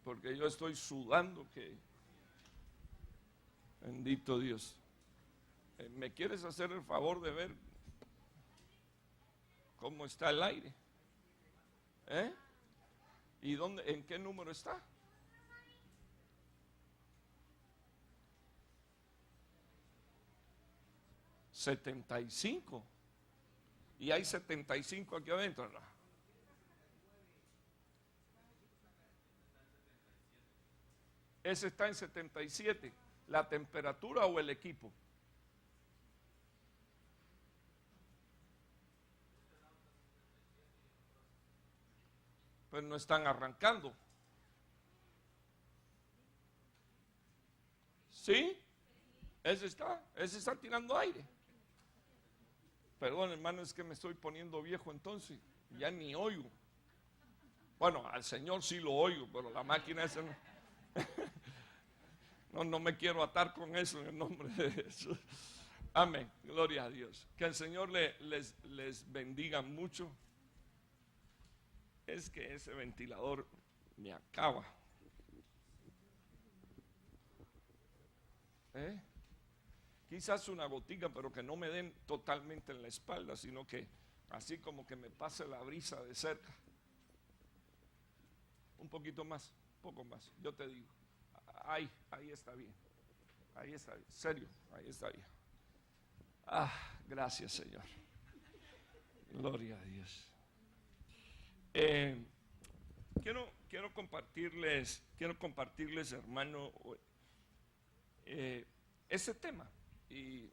porque yo estoy sudando que, bendito Dios. ¿Me quieres hacer el favor de ver cómo está el aire? ¿Y dónde, en qué número está? ¿75? ¿Y hay 75 aquí adentro? No. Ese está en 77. ¿La temperatura o el equipo? Pues no están arrancando. ¿Sí? Ese está tirando aire. Perdón, hermano, es que me estoy poniendo viejo entonces. Ya ni oigo. Bueno, al Señor sí lo oigo, pero la máquina esa no. No me quiero atar con eso en el nombre de Jesús. Amén. Gloria a Dios. Que el Señor les bendiga mucho. Es que ese ventilador me acaba. Quizás una gotica, pero que no me den totalmente en la espalda, sino que así como que me pase la brisa de cerca. Un poquito más, un poco más, yo te digo. Ahí está bien. Ahí está bien, serio, ahí está bien. Gracias, Señor. Gloria a Dios. Quiero compartirles, hermano, ese tema. Y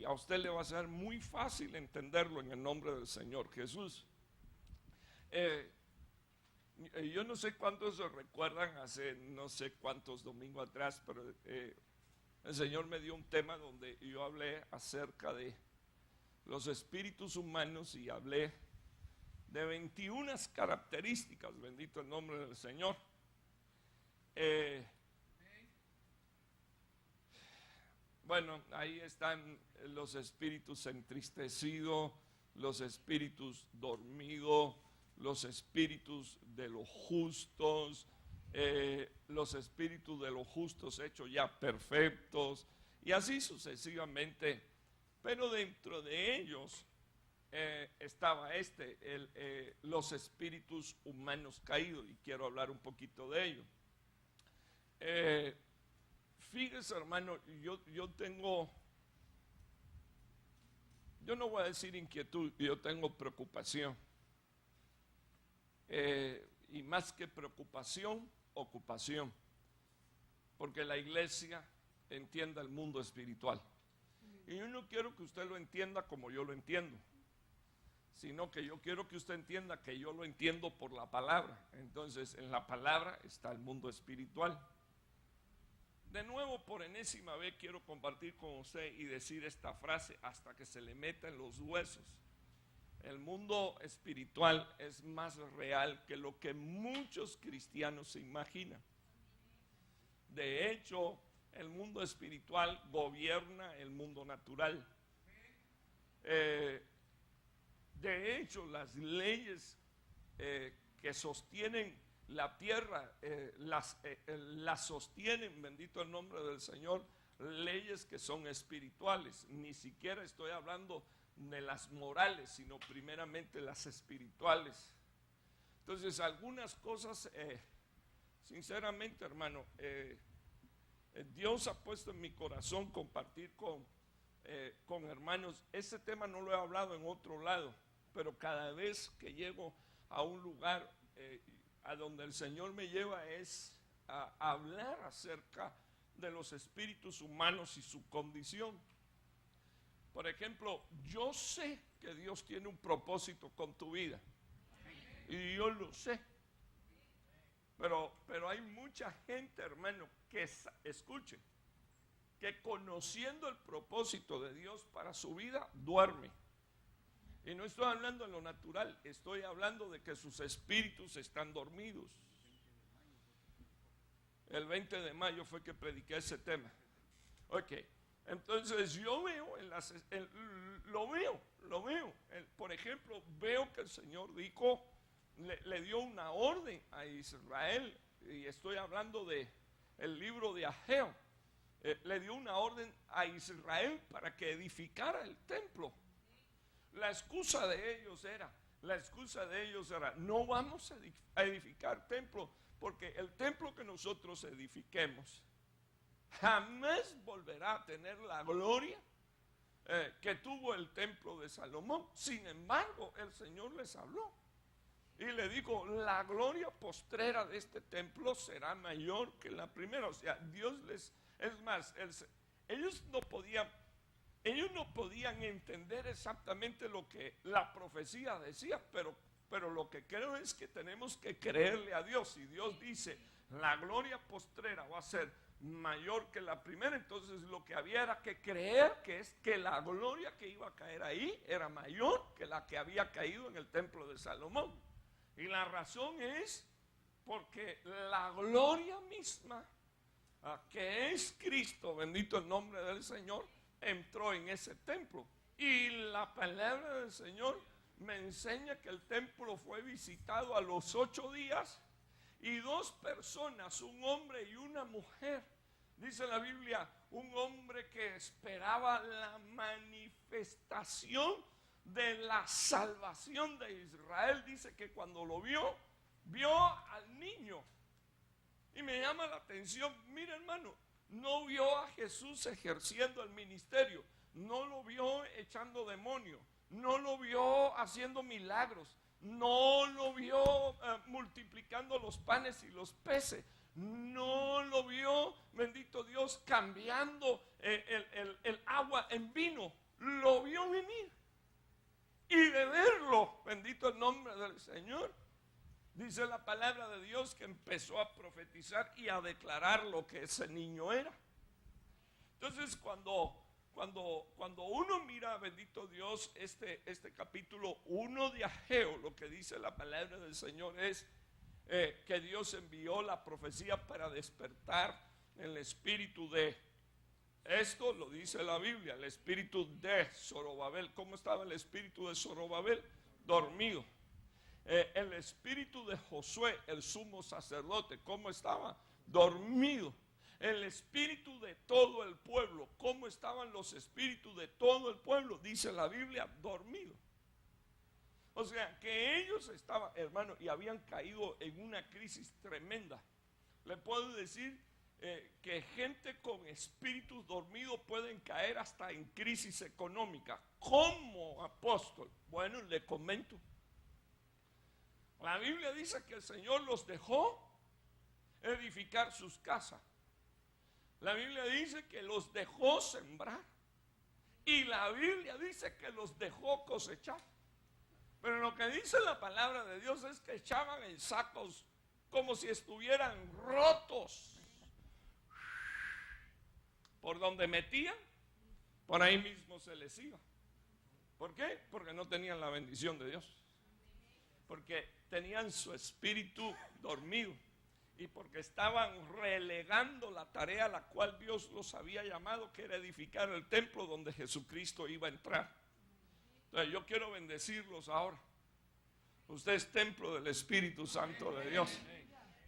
a usted le va a ser muy fácil entenderlo en el nombre del Señor Jesús. Yo no sé cuántos se recuerdan hace no sé cuántos domingos atrás, pero el Señor me dio un tema donde yo hablé acerca de los espíritus humanos y hablé de 21 características, bendito el nombre del Señor. Bueno, ahí están los espíritus entristecidos, los espíritus dormidos, los espíritus de los justos, los espíritus de los justos hechos ya perfectos, y así sucesivamente. Pero dentro de ellos estaba los espíritus humanos caídos, y quiero hablar un poquito de ello. Fíjese, hermano, yo no voy a decir inquietud, yo tengo preocupación. Y más que preocupación, ocupación. Porque la iglesia entienda el mundo espiritual. Y yo no quiero que usted lo entienda como yo lo entiendo, sino que yo quiero que usted entienda que yo lo entiendo por la palabra. Entonces, en la palabra está el mundo espiritual. De nuevo, por enésima vez, quiero compartir con usted y decir esta frase hasta que se le meta en los huesos. El mundo espiritual es más real que lo que muchos cristianos se imaginan. De hecho, el mundo espiritual gobierna el mundo natural. De hecho, las leyes que sostienen la tierra, las sostienen, bendito el nombre del Señor, leyes que son espirituales. Ni siquiera estoy hablando de las morales, sino primeramente las espirituales. Entonces, algunas cosas, sinceramente, hermano, Dios ha puesto en mi corazón compartir con hermanos. Ese tema no lo he hablado en otro lado, pero cada vez que llego a un lugar a donde el Señor me lleva es a hablar acerca de los espíritus humanos y su condición. Por ejemplo, yo sé que Dios tiene un propósito con tu vida, y yo lo sé, pero hay mucha gente, hermano, que escuche, que conociendo el propósito de Dios para su vida, duerme. Y no estoy hablando en lo natural, estoy hablando de que sus espíritus están dormidos. El 20 de mayo fue que prediqué ese tema. Ok, entonces yo veo, lo veo. Por ejemplo, veo que el Señor dijo, le dio una orden a Israel, y estoy hablando de el libro de Ageo, le dio una orden a Israel para que edificara el templo. La excusa de ellos era, no vamos a edificar templo, porque el templo que nosotros edifiquemos jamás volverá a tener la gloria que tuvo el templo de Salomón. Sin embargo, el Señor les habló y le dijo, la gloria postrera de este templo será mayor que la primera. O sea, Dios les, es más, ellos no podían entender exactamente lo que la profecía decía, pero lo que creo es que tenemos que creerle a Dios. Si Dios dice, la gloria postrera va a ser mayor que la primera, entonces lo que había era que creer que la gloria que iba a caer ahí era mayor que la que había caído en el templo de Salomón. Y la razón es porque la gloria misma, que es Cristo, bendito el nombre del Señor, entró en ese templo. Y la palabra del Señor me enseña que el templo fue visitado a los 8 días y 2 personas, un hombre y una mujer. Dice la Biblia, un hombre que esperaba la manifestación de la salvación de Israel. Dice que cuando lo vio al niño. Y me llama la atención, mira hermano, no vio a Jesús ejerciendo el ministerio, no lo vio echando demonios, no lo vio haciendo milagros, no lo vio multiplicando los panes y los peces, no lo vio, bendito Dios, cambiando el agua en vino. Lo vio venir. Y de verlo, bendito el nombre del Señor, dice la palabra de Dios que empezó a profetizar y a declarar lo que ese niño era. Entonces cuando uno mira, bendito Dios, este capítulo 1 de Ageo, lo que dice la palabra del Señor es que Dios envió la profecía para despertar el espíritu de, esto lo dice la Biblia, el espíritu de Zorobabel. ¿Cómo estaba el espíritu de Zorobabel? Dormido. El espíritu de Josué, el sumo sacerdote, ¿cómo estaba? Dormido. El espíritu de todo el pueblo, ¿cómo estaban los espíritus de todo el pueblo? Dice la Biblia, dormido. O sea, que ellos estaban, hermano, y habían caído en una crisis tremenda. Le puedo decir que gente con espíritus dormidos pueden caer hasta en crisis económica. ¿Cómo, apóstol? Bueno, le comento. La Biblia dice que el Señor los dejó edificar sus casas. La Biblia dice que los dejó sembrar. Y la Biblia dice que los dejó cosechar. Pero lo que dice la palabra de Dios es que echaban en sacos como si estuvieran rotos. Por donde metían, por ahí mismo se les iba. ¿Por qué? Porque no tenían la bendición de Dios. Porque tenían su espíritu dormido. Y porque estaban relegando la tarea a la cual Dios los había llamado, que era edificar el templo donde Jesucristo iba a entrar. Entonces yo quiero bendecirlos ahora. Usted es templo del Espíritu Santo de Dios.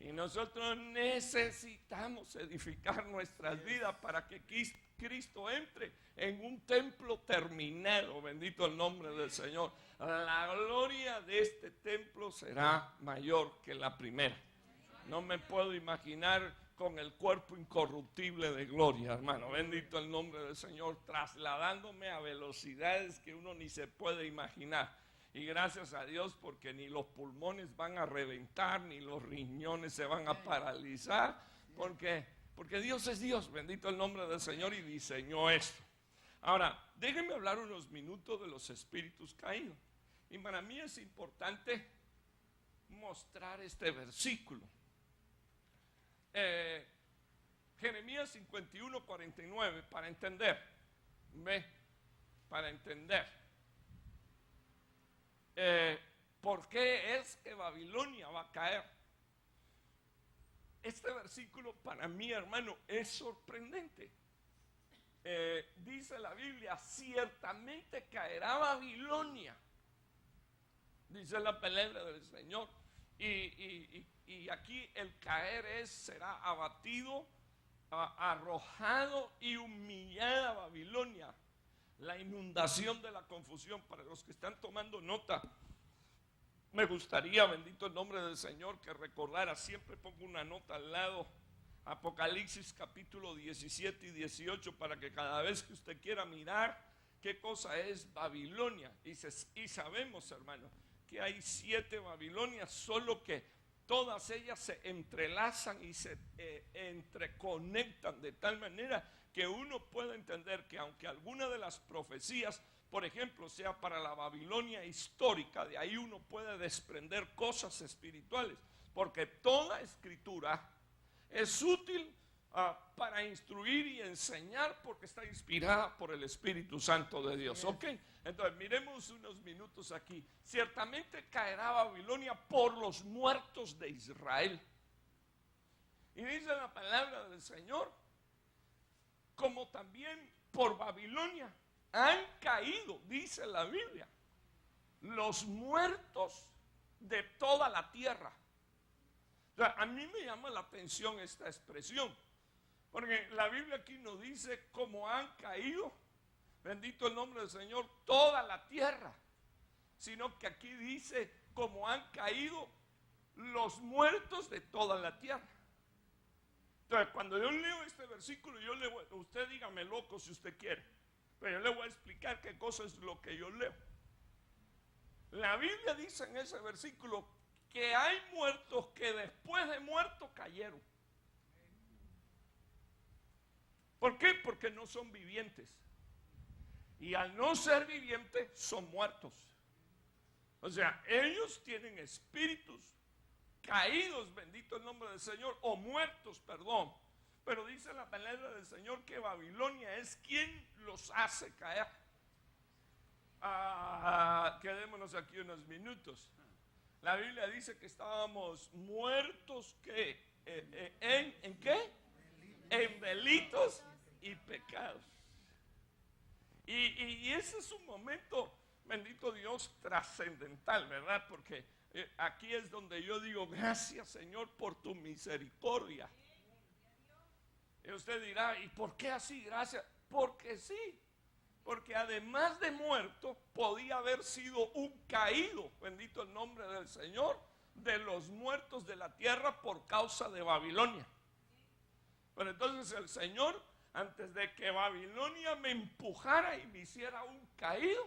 Y nosotros necesitamos edificar nuestras vidas para que Cristo entre en un templo terminado. Bendito el nombre del Señor. La gloria de este templo será mayor que la primera. No me puedo imaginar con el cuerpo incorruptible de gloria, hermano. Bendito el nombre del Señor, trasladándome a velocidades que uno ni se puede imaginar. Y gracias a Dios, porque ni los pulmones van a reventar, ni los riñones se van a paralizar, porque Dios es Dios, bendito el nombre del Señor, y diseñó esto. Ahora, déjenme hablar unos minutos de los espíritus caídos. Y para mí es importante mostrar este versículo. Jeremías 51:49, para entender, para entender por qué es que Babilonia va a caer. Este versículo para mí, hermano, es sorprendente. Dice la Biblia, ciertamente caerá Babilonia, dice la palabra del Señor, y y aquí el caer será abatido, arrojado y humillada Babilonia. La inundación de la confusión. Para los que están tomando nota, me gustaría, bendito el nombre del Señor, que recordara, siempre pongo una nota al lado, Apocalipsis capítulo 17 y 18, para que cada vez que usted quiera mirar qué cosa es Babilonia, y sabemos, hermano, que hay 7 Babilonias, solo que todas ellas se entrelazan y se entreconectan de tal manera que uno puede entender que aunque alguna de las profecías, por ejemplo, sea para la Babilonia histórica, de ahí uno puede desprender cosas espirituales, porque toda escritura es útil para instruir y enseñar, porque está inspirada por el Espíritu Santo de Dios. ¿Ok? Entonces miremos unos minutos aquí. Ciertamente caerá Babilonia por los muertos de Israel. Y dice la palabra del Señor, como también por Babilonia han caído, dice la Biblia, los muertos de toda la tierra. O sea, a mí me llama la atención esta expresión, porque la Biblia aquí nos dice cómo han caído, bendito el nombre del Señor, toda la tierra, sino que aquí dice cómo han caído los muertos de toda la tierra. Entonces, cuando yo leo este versículo, usted dígame loco si usted quiere, pero yo le voy a explicar qué cosa es lo que yo leo. La Biblia dice en ese versículo que hay muertos que después de muertos cayeron. ¿Por qué? Porque no son vivientes. Y al no ser vivientes, son muertos. O sea, ellos tienen espíritus caídos, bendito el nombre del Señor, o muertos, perdón. Pero dice la palabra del Señor que Babilonia es quien los hace caer. Quedémonos aquí unos minutos. La Biblia dice que estábamos muertos, ¿qué? ¿En qué? En delitos y pecados. Y ese es un momento, bendito Dios, trascendental, ¿verdad? Porque aquí es donde yo digo, gracias Señor por tu misericordia. Y usted dirá, ¿y por qué así? Gracias. Porque sí. Porque además de muerto, podía haber sido un caído, bendito el nombre del Señor, de los muertos de la tierra por causa de Babilonia. Pero entonces el Señor, antes de que Babilonia me empujara y me hiciera un caído,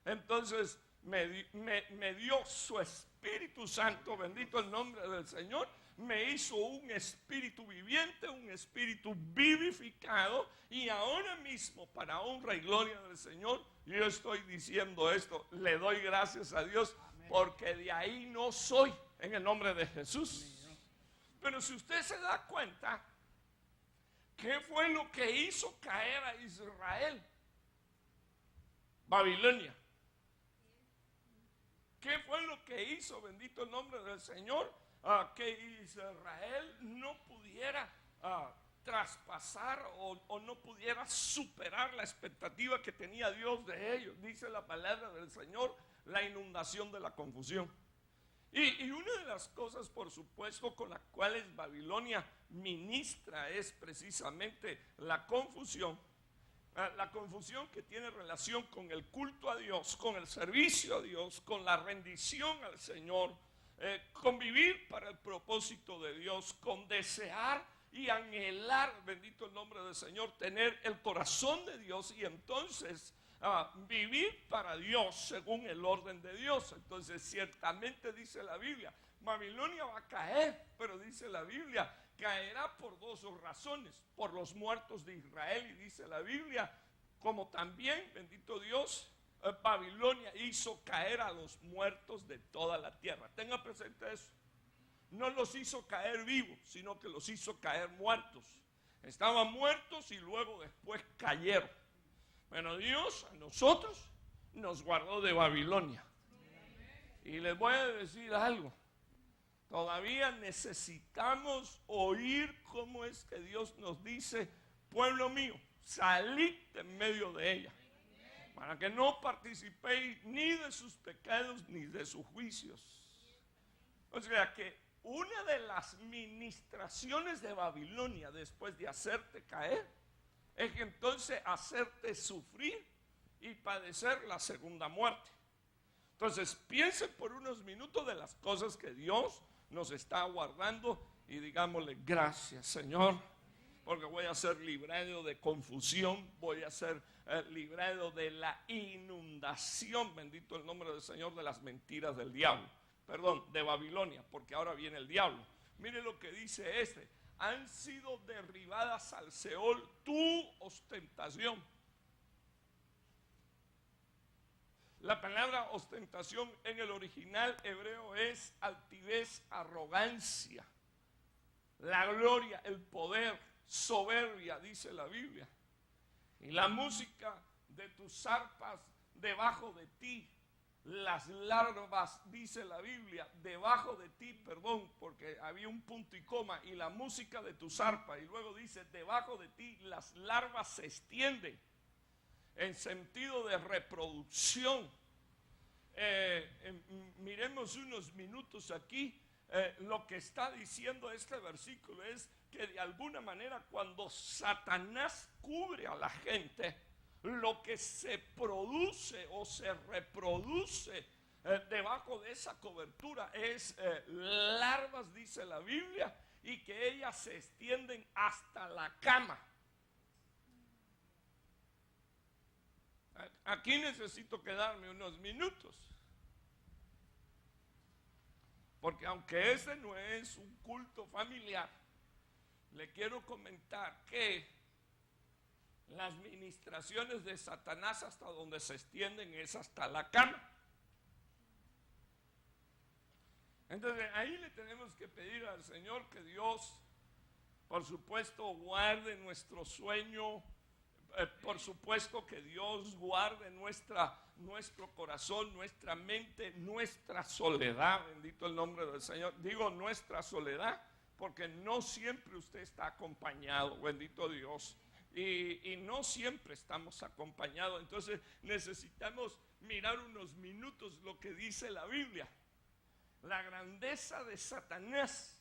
entonces me dio su Espíritu Santo, bendito el nombre del Señor, me hizo un espíritu viviente, un espíritu vivificado, y ahora mismo, para honra y gloria del Señor, yo estoy diciendo esto, le doy gracias a Dios, porque de ahí no soy, en el nombre de Jesús. Pero si usted se da cuenta, ¿qué fue lo que hizo caer a Israel? Babilonia. ¿Qué fue lo que hizo, bendito el nombre del Señor, que Israel no pudiera traspasar o no pudiera superar la expectativa que tenía Dios de ellos? Dice la palabra del Señor, la inundación de la confusión. Y una de las cosas, por supuesto, con las cuales Babilonia ministra es precisamente la confusión. La confusión que tiene relación con el culto a Dios, con el servicio a Dios, con la rendición al Señor, con vivir para el propósito de Dios, con desear y anhelar, bendito el nombre del Señor, tener el corazón de Dios y entonces vivir para Dios según el orden de Dios. Entonces ciertamente dice la Biblia, Babilonia va a caer, pero dice la Biblia, caerá por dos razones, por los muertos de Israel, y dice la Biblia, como también, bendito Dios, Babilonia hizo caer a los muertos de toda la tierra. Tenga presente eso. No los hizo caer vivos, sino que los hizo caer muertos. Estaban muertos y luego después cayeron. Bueno, Dios a nosotros nos guardó de Babilonia. Y les voy a decir algo. Todavía necesitamos oír cómo es que Dios nos dice, pueblo mío, salid en medio de ella, para que no participéis ni de sus pecados ni de sus juicios. O sea que una de las ministraciones de Babilonia después de hacerte caer es que entonces hacerte sufrir y padecer la segunda muerte. Entonces piensen por unos minutos de las cosas que Dios nos está guardando y digámosle gracias, Señor, porque voy a ser librado de confusión, voy a ser librado de la inundación, bendito el nombre del Señor, de las mentiras del diablo. Perdón, de Babilonia, porque ahora viene el diablo. Mire lo que dice este: han sido derribadas al Seol tu ostentación. La palabra ostentación en el original hebreo es altivez, arrogancia, la gloria, el poder, soberbia, dice la Biblia. Y la música de tus arpas debajo de ti, las larvas, dice la Biblia, debajo de ti, perdón, porque había un punto y coma, y la música de tus arpas, y luego dice, debajo de ti las larvas se extienden, en sentido de reproducción. Miremos unos minutos aquí. Lo que está diciendo este versículo es que de alguna manera cuando Satanás cubre a la gente, lo que se produce o se reproduce debajo de esa cobertura es larvas, dice la Biblia, y que ellas se extienden hasta la cama. Aquí necesito quedarme unos minutos, porque aunque ese no es un culto familiar, le quiero comentar que las ministraciones de Satanás hasta donde se extienden es hasta la cama. Entonces ahí le tenemos que pedir al Señor que Dios, por supuesto, guarde nuestro sueño. Por supuesto que Dios guarde nuestro corazón, nuestra mente, nuestra soledad. Bendito el nombre del Señor. Digo nuestra soledad porque no siempre usted está acompañado. Bendito Dios. Y no siempre estamos acompañados. Entonces necesitamos mirar unos minutos lo que dice la Biblia. La grandeza de Satanás.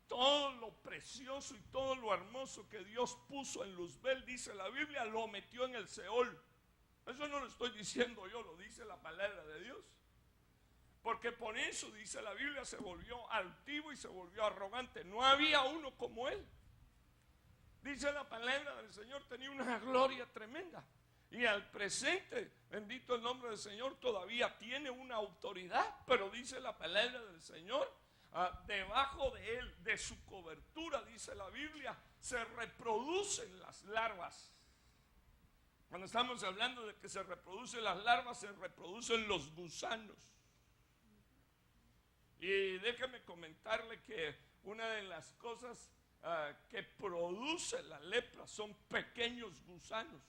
Todo lo precioso y todo lo hermoso que Dios puso en Luzbel, dice la Biblia, lo metió en el Seol. Eso no lo estoy diciendo yo, lo dice la palabra de Dios. Porque por eso, dice la Biblia, se volvió altivo y se volvió arrogante. No había uno como él. Dice la palabra del Señor, tenía una gloria tremenda. Y al presente, bendito el nombre del Señor, todavía tiene una autoridad. Pero dice la palabra del Señor, debajo de él, de su cobertura, dice la Biblia, se reproducen las larvas. Cuando estamos hablando de que se reproducen las larvas, se reproducen los gusanos. Y déjeme comentarle que una de las cosas que produce la lepra son pequeños gusanos.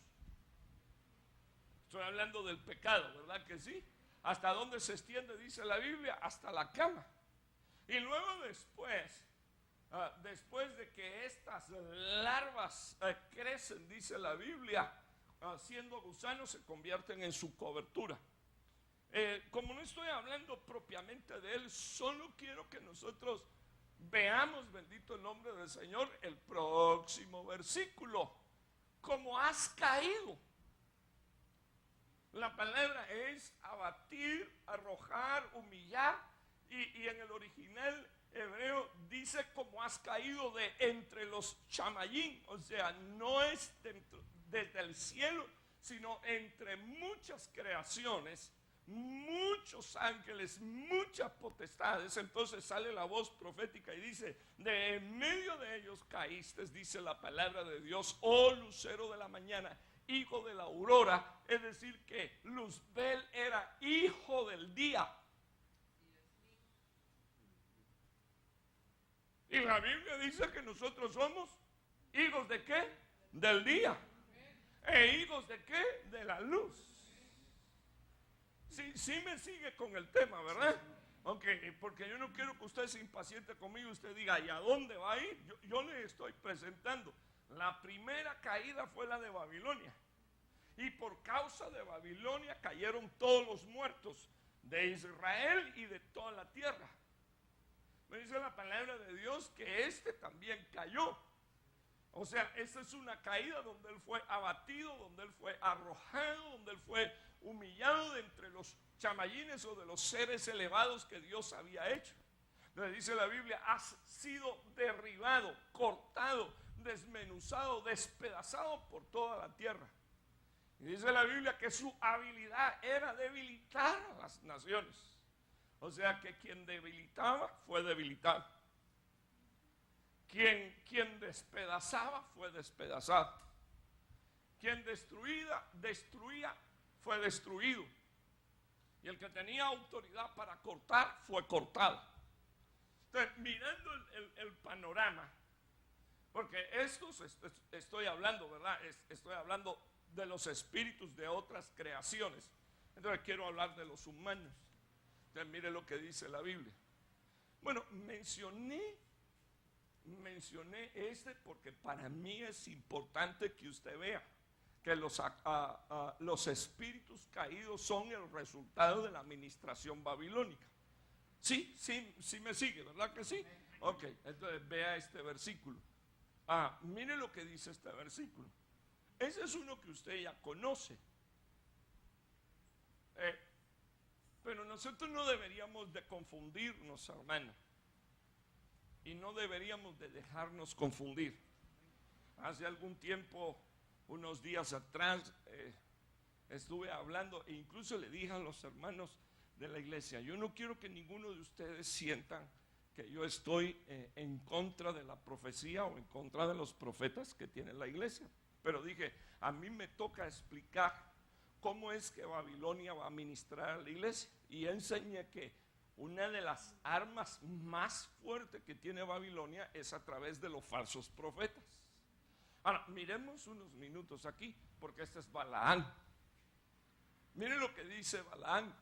Estoy hablando del pecado, ¿verdad que sí? ¿Hasta dónde se extiende, dice la Biblia? Hasta la cama. Y luego después de que estas larvas crecen, dice la Biblia, siendo gusanos, se convierten en su cobertura. Como no estoy hablando propiamente de él, solo quiero que nosotros veamos, bendito el nombre del Señor, el próximo versículo. Como has caído. La palabra es abatir, arrojar, humillar. Y en el original hebreo dice como has caído de entre los chamayín, o sea, no es desde el cielo, sino entre muchas creaciones, muchos ángeles, muchas potestades. Entonces sale la voz profética y dice, de en medio de ellos caíste, dice la palabra de Dios, oh lucero de la mañana, hijo de la aurora. Es decir que Luzbel era hijo del día. Y la Biblia dice que nosotros somos hijos de ¿qué? Del día. ¿E hijos de qué? De la luz. Sí me sigue con el tema, ¿verdad? Okay, porque yo no quiero que usted se impaciente conmigo. Usted diga, ¿y a dónde va a ir? Yo le estoy presentando. La primera caída fue la de Babilonia. Y por causa de Babilonia cayeron todos los muertos de Israel y de toda la tierra. Me dice la palabra de Dios que este también cayó. O sea, esta es una caída donde él fue abatido, donde él fue arrojado, donde él fue humillado de entre los chamallines o de los seres elevados que Dios había hecho. Entonces dice la Biblia, has sido derribado, cortado, desmenuzado, despedazado por toda la tierra. Y dice la Biblia que su habilidad era debilitar a las naciones. O sea que quien debilitaba fue debilitado. Quien despedazaba fue despedazado. Quien destruía fue destruido. Y el que tenía autoridad para cortar fue cortado. Entonces, mirando el panorama, porque estoy hablando, ¿verdad? Estoy hablando de los espíritus de otras creaciones. Entonces quiero hablar de los humanos. Entonces mire lo que dice la Biblia. Bueno, mencioné porque para mí es importante que usted vea que los espíritus caídos son el resultado de la administración babilónica. Sí me sigue, ¿verdad que sí? Ok, entonces vea este versículo. Mire lo que dice este versículo. Ese es uno que usted ya conoce. Pero nosotros no deberíamos de confundirnos, hermano. Y no deberíamos de dejarnos confundir. Hace algún tiempo, unos días atrás, estuve hablando e incluso le dije a los hermanos de la iglesia, yo no quiero que ninguno de ustedes sientan que yo estoy en contra de la profecía o en contra de los profetas que tiene la iglesia. Pero dije, a mí me toca explicar cómo es que Babilonia va a ministrar a la iglesia. Y enseñé que una de las armas más fuertes que tiene Babilonia es a través de los falsos profetas. Ahora, miremos unos minutos aquí, porque este es Balaán. Miren lo que dice Balaán.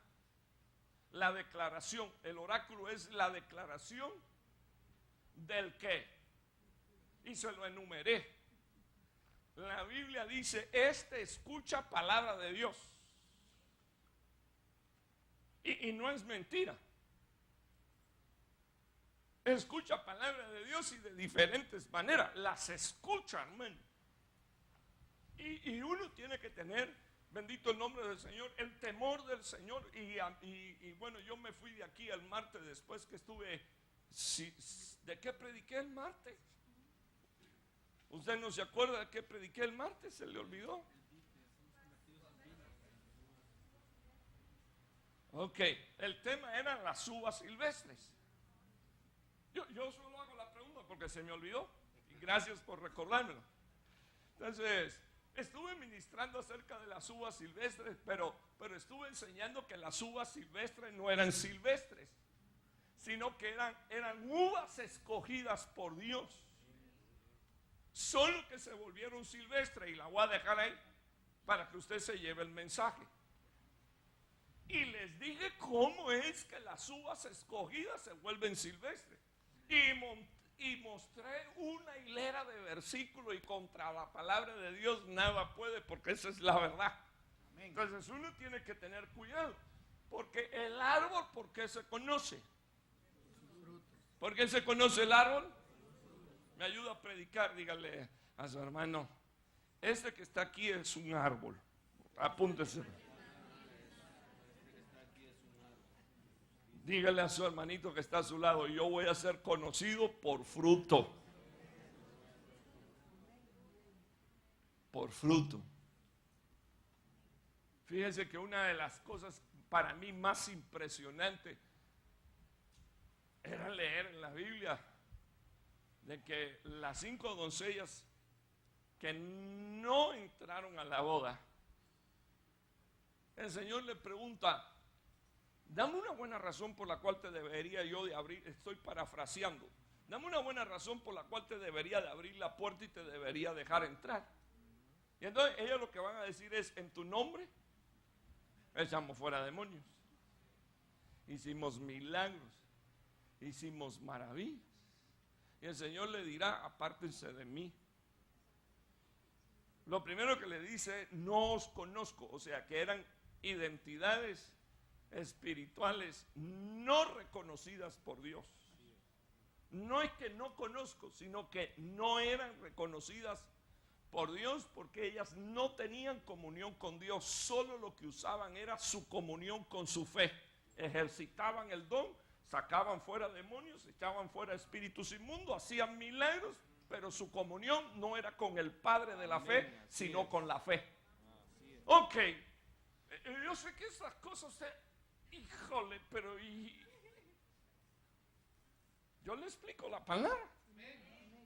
La declaración, el oráculo es la declaración del qué. Y se lo enumeré. La Biblia dice, escucha palabra de Dios. Y no es mentira. Escucha palabra de Dios y de diferentes maneras. Las escucha, hermano. Y uno tiene que tener, bendito el nombre del Señor, el temor del Señor. Y bueno, yo me fui de aquí el martes después que estuve. ¿De qué prediqué el martes? ¿Usted no se acuerda de qué prediqué el martes? ¿Se le olvidó? Ok, el tema eran las uvas silvestres. Yo solo hago la pregunta porque se me olvidó. Y gracias por recordármelo. Entonces, estuve ministrando acerca de las uvas silvestres, pero estuve enseñando que las uvas silvestres no eran silvestres, sino que eran uvas escogidas por Dios. Solo que se volvieron silvestres, y la voy a dejar ahí para que usted se lleve el mensaje. Y les dije cómo es que las uvas escogidas se vuelven silvestres. Y mostré una hilera de versículos, y contra la palabra de Dios nada puede, porque esa es la verdad. Amén. Entonces uno tiene que tener cuidado, porque el árbol, ¿por qué se conoce? ¿Por qué se conoce el árbol? Me ayuda a predicar, dígale a su hermano, este que está aquí es un árbol. Apúntese. Dígale a su hermanito que está a su lado, yo voy a ser conocido por fruto. Por fruto. Fíjense que una de las cosas para mí más impresionantes era leer en la Biblia de que las 5 doncellas que no entraron a la boda, el Señor le pregunta, dame una buena razón por la cual te debería yo de abrir, estoy parafraseando, dame una buena razón por la cual te debería de abrir la puerta y te debería dejar entrar. Y entonces ellos lo que van a decir es, en tu nombre echamos fuera demonios, hicimos milagros, hicimos maravillas. Y el Señor le dirá, apártense de mí. Lo primero que le dice, no os conozco, o sea que eran identidades espirituales no reconocidas por Dios. no es que no conozco, sino que no eran reconocidas por Dios porque ellas no tenían comunión con Dios. Solo lo que usaban era su comunión con su fe. Ejercitaban el don, sacaban fuera demonios, echaban fuera espíritus inmundos, hacían milagros, pero su comunión no era con el Padre de la fe, sino con la fe. Ok, yo sé que esas cosas, híjole, pero yo le explico la palabra.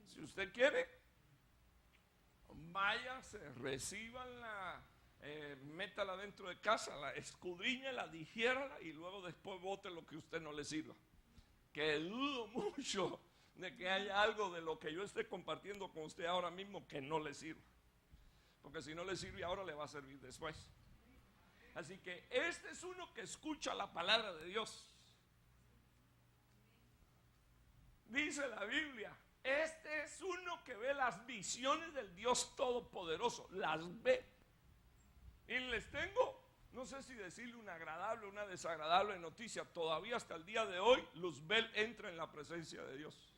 Si usted quiere, váyase, recíbanla, métala dentro de casa, la escudriñela, digiérala y luego después bote lo que a usted no le sirva. Que dudo mucho de que haya algo de lo que yo esté compartiendo con usted ahora mismo que no le sirva. Porque si no le sirve ahora, le va a servir después. Así que este es uno que escucha la palabra de Dios. Dice la Biblia, este es uno que ve las visiones del Dios Todopoderoso, las ve. Y les tengo, no sé si decirle una agradable o una desagradable noticia, todavía hasta el día de hoy, Luzbel entra en la presencia de Dios.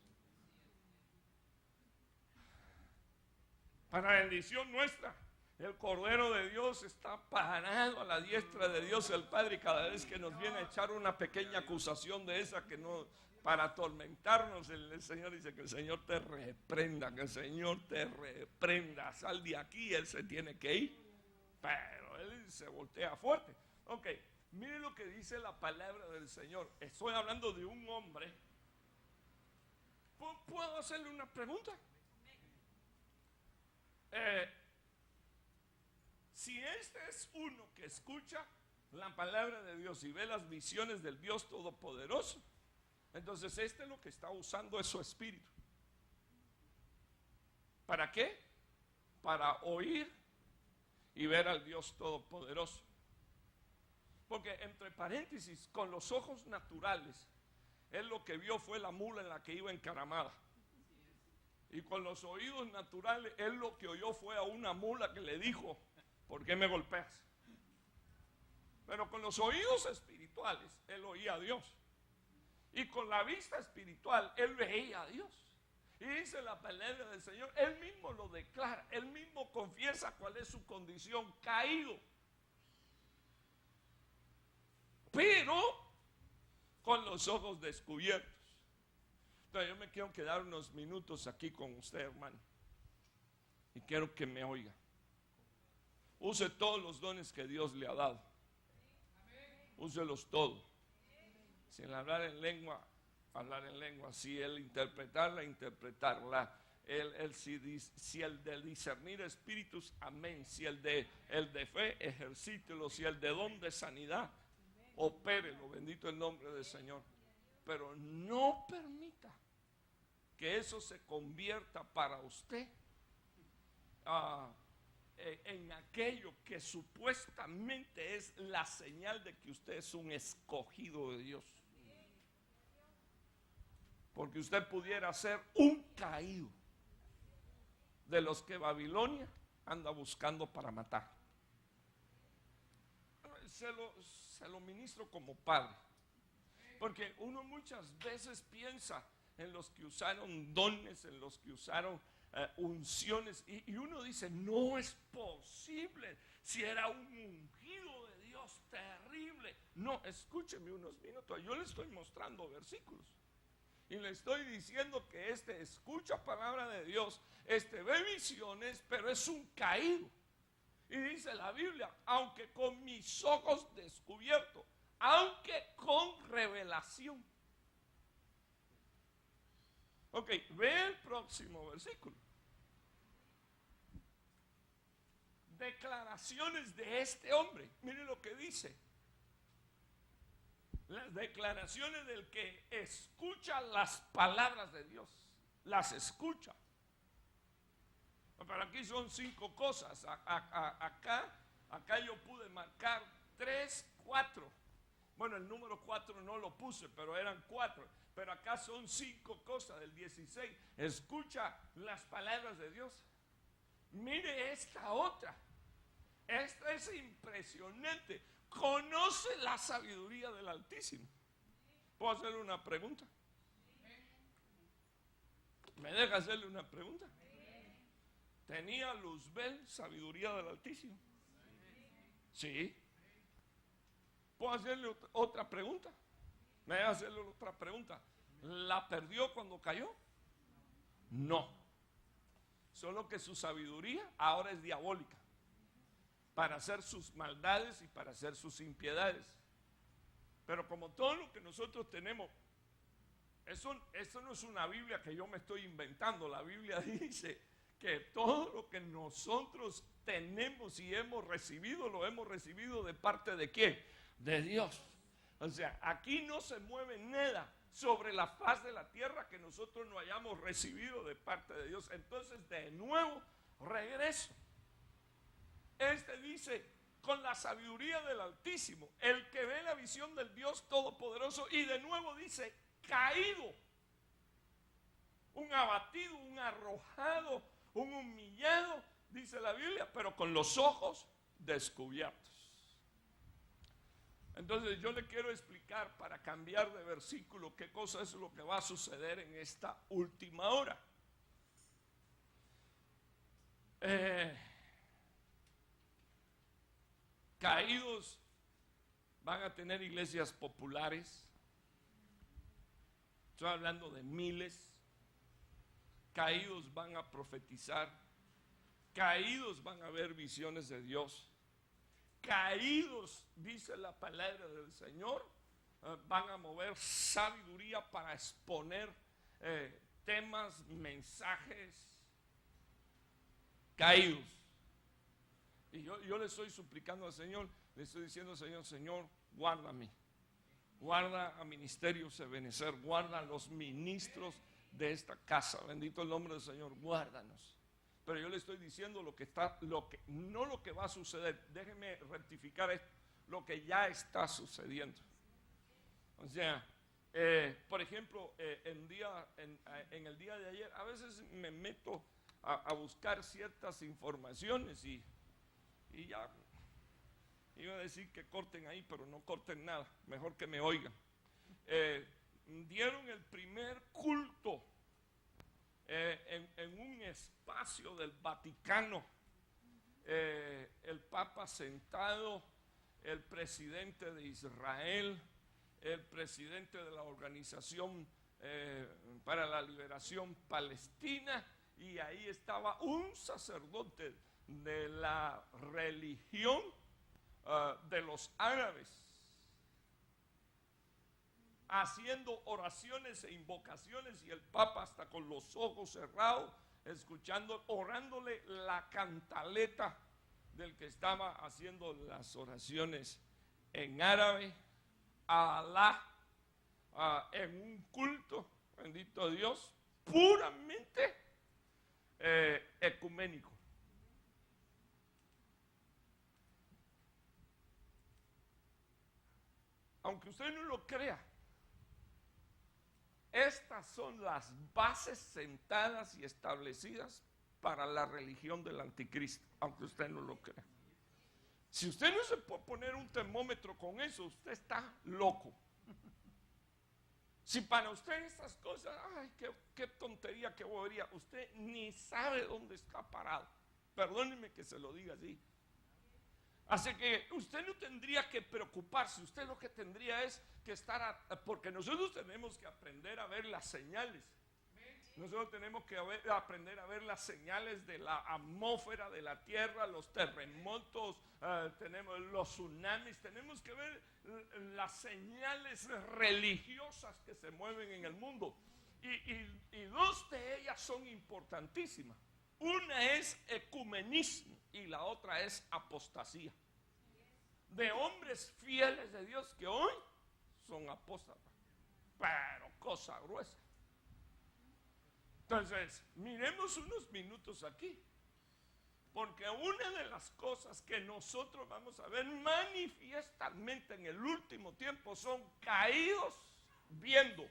Para bendición nuestra, el Cordero de Dios está parado a la diestra de Dios el Padre, y cada vez que nos viene a echar una pequeña acusación de esa que no, para atormentarnos, el Señor dice que el Señor te reprenda, que el Señor te reprenda, sal de aquí, Él se tiene que ir, pero Él se voltea fuerte. Ok, mire lo que dice la palabra del Señor. Estoy hablando de un hombre. ¿Puedo hacerle una pregunta? Si este es uno que escucha la palabra de Dios y ve las visiones del Dios Todopoderoso, entonces este lo que está usando es su espíritu. ¿Para qué? Para oír y ver al Dios Todopoderoso. Porque entre paréntesis, con los ojos naturales, él lo que vio fue la mula en la que iba encaramada. Y con los oídos naturales, él lo que oyó fue a una mula que le dijo, ¿por qué me golpeas? Pero con los oídos espirituales, él oía a Dios. Y con la vista espiritual, él veía a Dios. Y dice la palabra del Señor, él mismo lo declara, él mismo confiesa cuál es su condición, caído. Pero con los ojos descubiertos. Entonces yo me quiero quedar unos minutos aquí con usted, hermano. Y quiero que me oiga. Use todos los dones que Dios le ha dado. Úselos todos. Si el hablar en lengua, hablar en lengua. Si el interpretarla, interpretarla. Si el de discernir espíritus, amén. Si el de fe, ejercítelo. Si el de don de sanidad, opérelo. Bendito el nombre del Señor. Pero no permita que eso se convierta para usted en aquello que supuestamente es la señal de que usted es un escogido de Dios. Porque usted pudiera ser un caído de los que Babilonia anda buscando para matar. Se lo ministro como padre. Porque uno muchas veces piensa en los que usaron dones, en los que usaron unciones, y uno dice, no es posible, si era un ungido de Dios terrible. No, escúcheme unos minutos, yo le estoy mostrando versículos, y le estoy diciendo que escucha palabra de Dios, ve visiones, pero es un caído. Y dice la Biblia, aunque con mis ojos descubiertos, aunque con revelación. Ok, ve el próximo versículo. Declaraciones de este hombre. Mire lo que dice. Las declaraciones del que escucha las palabras de Dios. Las escucha. Pero aquí son 5 cosas. Acá yo pude marcar 3, 4. Bueno, el número 4 no lo puse, pero eran 4. Pero acá son 5 cosas del 16. Escucha las palabras de Dios. Mire esta otra. Esta es impresionante. Conoce la sabiduría del Altísimo. ¿Puedo hacerle una pregunta? ¿Me deja hacerle una pregunta? ¿Tenía Luzbel sabiduría del Altísimo? Sí. ¿Puedo hacerle otra pregunta? ¿Me deja hacerle otra pregunta? ¿La perdió cuando cayó? No. Solo que su sabiduría ahora es diabólica para hacer sus maldades y para hacer sus impiedades. Pero como todo lo que nosotros tenemos, eso no es una Biblia que yo me estoy inventando. La Biblia dice que todo lo que nosotros tenemos y hemos recibido, lo hemos recibido de parte de ¿quién? De Dios. O sea, aquí no se mueve nada sobre la faz de la tierra que nosotros no hayamos recibido de parte de Dios. Entonces, de nuevo, regreso. Dice, con la sabiduría del Altísimo, el que ve la visión del Dios Todopoderoso, y de nuevo dice, caído, un abatido, un arrojado, un humillado, dice la Biblia, pero con los ojos descubiertos. Entonces yo le quiero explicar, para cambiar de versículo, qué cosa es lo que va a suceder en esta última hora. Caídos van a tener iglesias populares. Estoy hablando de miles. Caídos van a profetizar. Caídos van a ver visiones de Dios. Caídos, dice la palabra del Señor, van a mover sabiduría para exponer temas, mensajes. Caídos. Y yo le estoy suplicando al Señor, le estoy diciendo al Señor, Señor, guárdame. Guarda a Ministerios Ebenecer, guarda a los ministros de esta casa. Bendito el nombre del Señor, guárdanos. Pero yo le estoy diciendo no lo que va a suceder. Déjeme rectificar esto, lo que ya está sucediendo. O sea, por ejemplo, en el día de ayer, a veces me meto a buscar ciertas informaciones y ya iba a decir que corten ahí, pero no corten nada, mejor que me oigan. Dieron el primer culto en un espacio del Vaticano, el Papa sentado, el presidente de Israel, el presidente de la Organización para la Liberación Palestina, y ahí estaba un sacerdote de la religión de los árabes, haciendo oraciones e invocaciones, y el Papa hasta con los ojos cerrados, escuchando, orándole la cantaleta del que estaba haciendo las oraciones en árabe a Alá, en un culto, bendito Dios, puramente ecuménico. Aunque usted no lo crea, estas son las bases sentadas y establecidas para la religión del anticristo, aunque usted no lo crea. Si usted no se puede poner un termómetro con eso, usted está loco. Si para usted estas cosas, ay, qué tontería, qué bobería, usted ni sabe dónde está parado. Perdóneme que se lo diga así. Así que usted no tendría que preocuparse, usted lo que tendría es que estar, porque nosotros tenemos que aprender a ver las señales. Nosotros tenemos que aprender a ver las señales de la atmósfera de la tierra, los terremotos, tenemos los tsunamis, tenemos que ver las señales religiosas que se mueven en el mundo. Y dos de ellas son importantísimas. Una es ecumenismo y la otra es apostasía. De hombres fieles de Dios que hoy son apóstatas, pero cosa gruesa. Entonces, miremos unos minutos aquí, porque una de las cosas que nosotros vamos a ver manifiestamente en el último tiempo son caídos viendo,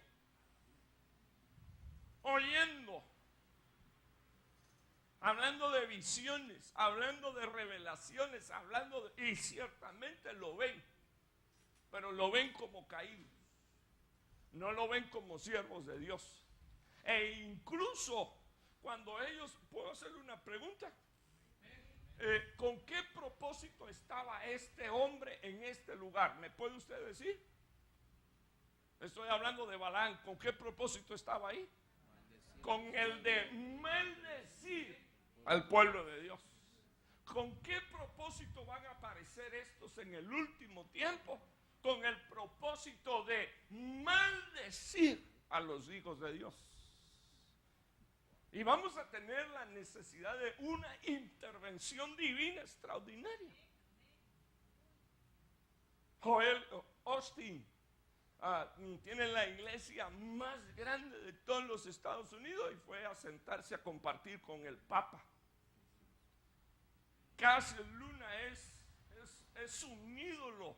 oyendo, hablando de visiones, hablando de revelaciones, y ciertamente lo ven, pero lo ven como caídos, no lo ven como siervos de Dios. E incluso cuando ellos, ¿puedo hacerle una pregunta? ¿Con qué propósito estaba este hombre en este lugar? ¿Me puede usted decir? Estoy hablando de Balaam. ¿Con qué propósito estaba ahí? Con el de maldecir al pueblo de Dios. ¿Con qué propósito van a aparecer estos en el último tiempo? Con el propósito de maldecir a los hijos de Dios. Y vamos a tener la necesidad de una intervención divina extraordinaria. Joel Osteen tiene la iglesia más grande de todos los Estados Unidos y fue a sentarse a compartir con el Papa. Cassius Luna es un ídolo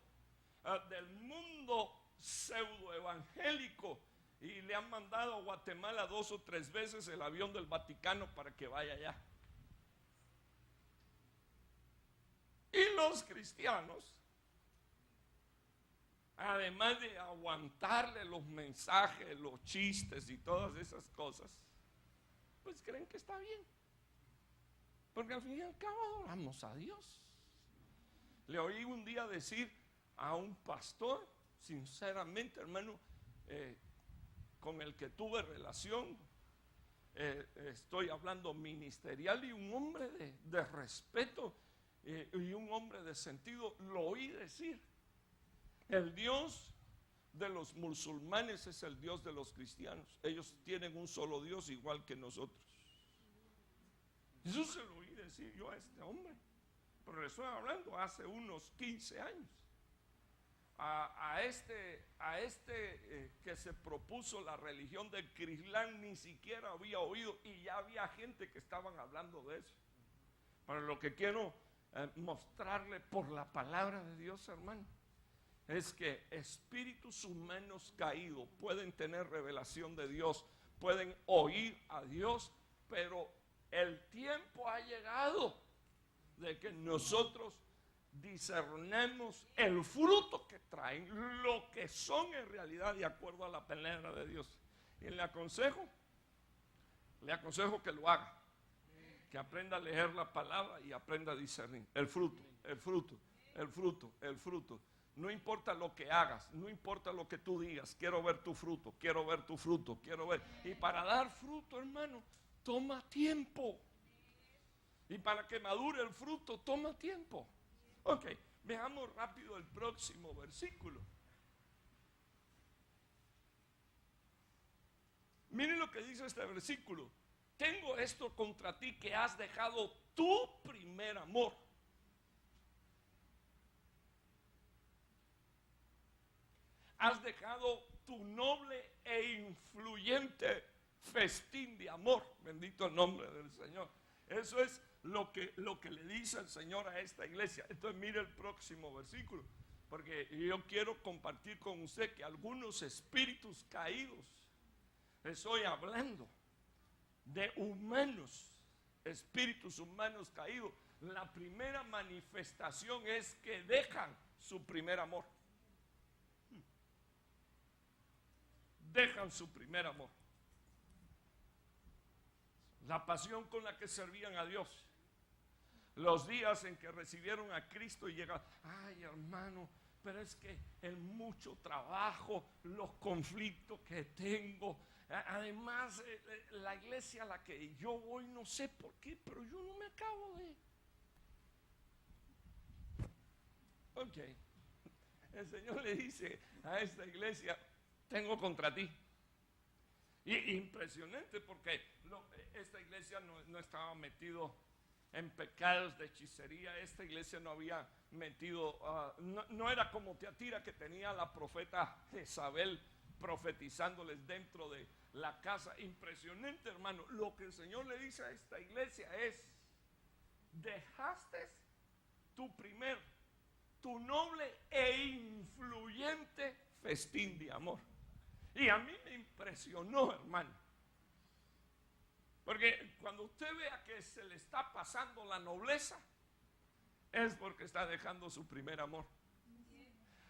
del mundo pseudoevangélico y le han mandado a Guatemala 2 o 3 veces el avión del Vaticano para que vaya allá. Y los cristianos, además de aguantarle los mensajes, los chistes y todas esas cosas, pues creen que está bien. Porque al fin y al cabo adoramos a Dios. Le oí un día decir a un pastor, sinceramente, hermano, con el que tuve relación, estoy hablando ministerial, y un hombre de respeto y un hombre de sentido, lo oí decir: el Dios de los musulmanes es el Dios de los cristianos. Ellos tienen un solo Dios igual que nosotros. Eso se lo oí decir yo a este hombre, pero le estoy hablando hace unos 15 años. A este que se propuso la religión del Crislán ni siquiera había oído, y ya había gente que estaban hablando de eso. Pero lo que quiero mostrarle por la palabra de Dios, hermano, es que espíritus humanos caídos pueden tener revelación de Dios, pueden oír a Dios, pero el tiempo ha llegado de que nosotros discernemos el fruto que traen, lo que son en realidad de acuerdo a la palabra de Dios. Y le aconsejo que lo haga, que aprenda a leer la palabra y aprenda a discernir el fruto, el fruto, el fruto, el fruto. No importa lo que hagas, no importa lo que tú digas, quiero ver tu fruto, quiero ver tu fruto, quiero ver. Y para dar fruto, hermano, toma tiempo. Y para que madure el fruto, toma tiempo. Ok, veamos rápido el próximo versículo. Miren lo que dice este versículo: tengo esto contra ti, que has dejado tu primer amor. Has dejado tu noble e influyente festín de amor. Bendito el nombre del Señor. Eso es lo que le dice el Señor a esta iglesia. Entonces mire el próximo versículo, porque yo quiero compartir con usted que algunos espíritus caídos, estoy hablando de humanos, espíritus humanos caídos, la primera manifestación es que dejan su primer amor. Dejan su primer amor. La pasión con la que servían a Dios. Los días en que recibieron a Cristo y llegan: ay, hermano, pero es que el mucho trabajo, los conflictos que tengo, además la iglesia a la que yo voy, no sé por qué, pero yo no me acabo de... Ok, el Señor le dice a esta iglesia: tengo contra ti. Y impresionante, porque esta iglesia no estaba metido en pecados de hechicería. Esta iglesia no había metido, no era como Teatira, que tenía a la profeta Jezabel profetizándoles dentro de la casa. Impresionante, hermano. Lo que el Señor le dice a esta iglesia es: dejaste tu noble e influyente festín de amor. Y a mí me impresionó, hermano, porque cuando usted vea que se le está pasando la nobleza, es porque está dejando su primer amor.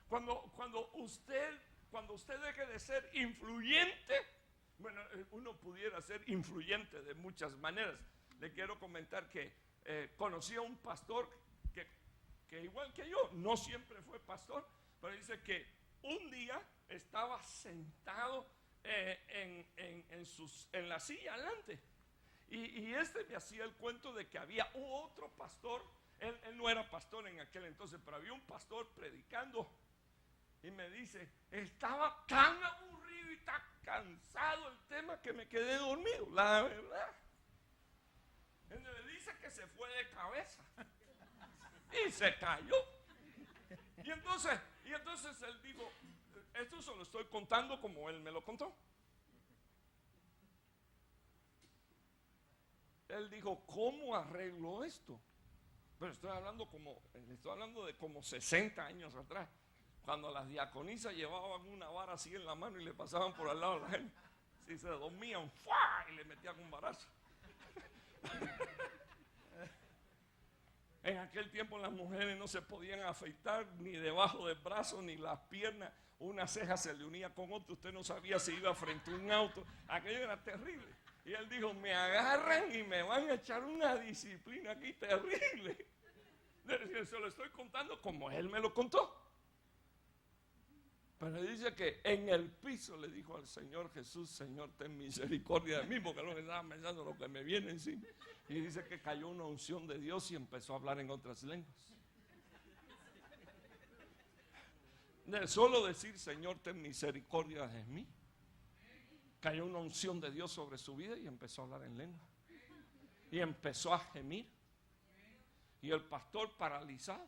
Cuando usted deje de ser influyente, Bueno, uno pudiera ser influyente de muchas maneras. Le quiero comentar que conocí a un pastor que igual que yo, no siempre fue pastor, pero dice que un día estaba sentado en la silla adelante. Y este me hacía el cuento de que había otro pastor. Él no era pastor en aquel entonces, pero había un pastor predicando. Y me dice, estaba tan aburrido y tan cansado el tema que me quedé dormido, la verdad. Él me dice que se fue de cabeza y se cayó. Y entonces él dijo, esto se lo estoy contando como él me lo contó. Él dijo, ¿cómo arreglo esto? Pero estoy hablando de como 60 años atrás, cuando las diaconisas llevaban una vara así en la mano y le pasaban por al lado de la gente. Si se dormían, ¡fua! Y le metían un barazo. En aquel tiempo las mujeres no se podían afeitar ni debajo del brazo ni las piernas. Una ceja se le unía con otra. Usted no sabía si iba frente a un auto. Aquello era terrible. Y él dijo, me agarran y me van a echar una disciplina aquí terrible. Se lo estoy contando como él me lo contó. Pero dice que en el piso le dijo al Señor Jesús, Señor, ten misericordia de mí, porque no estaba pensando lo que me viene encima. Y dice que cayó una unción de Dios y empezó a hablar en otras lenguas. De solo decir, Señor, ten misericordia de mí, cayó una unción de Dios sobre su vida y empezó a hablar en lengua. Y empezó a gemir. Y el pastor paralizado.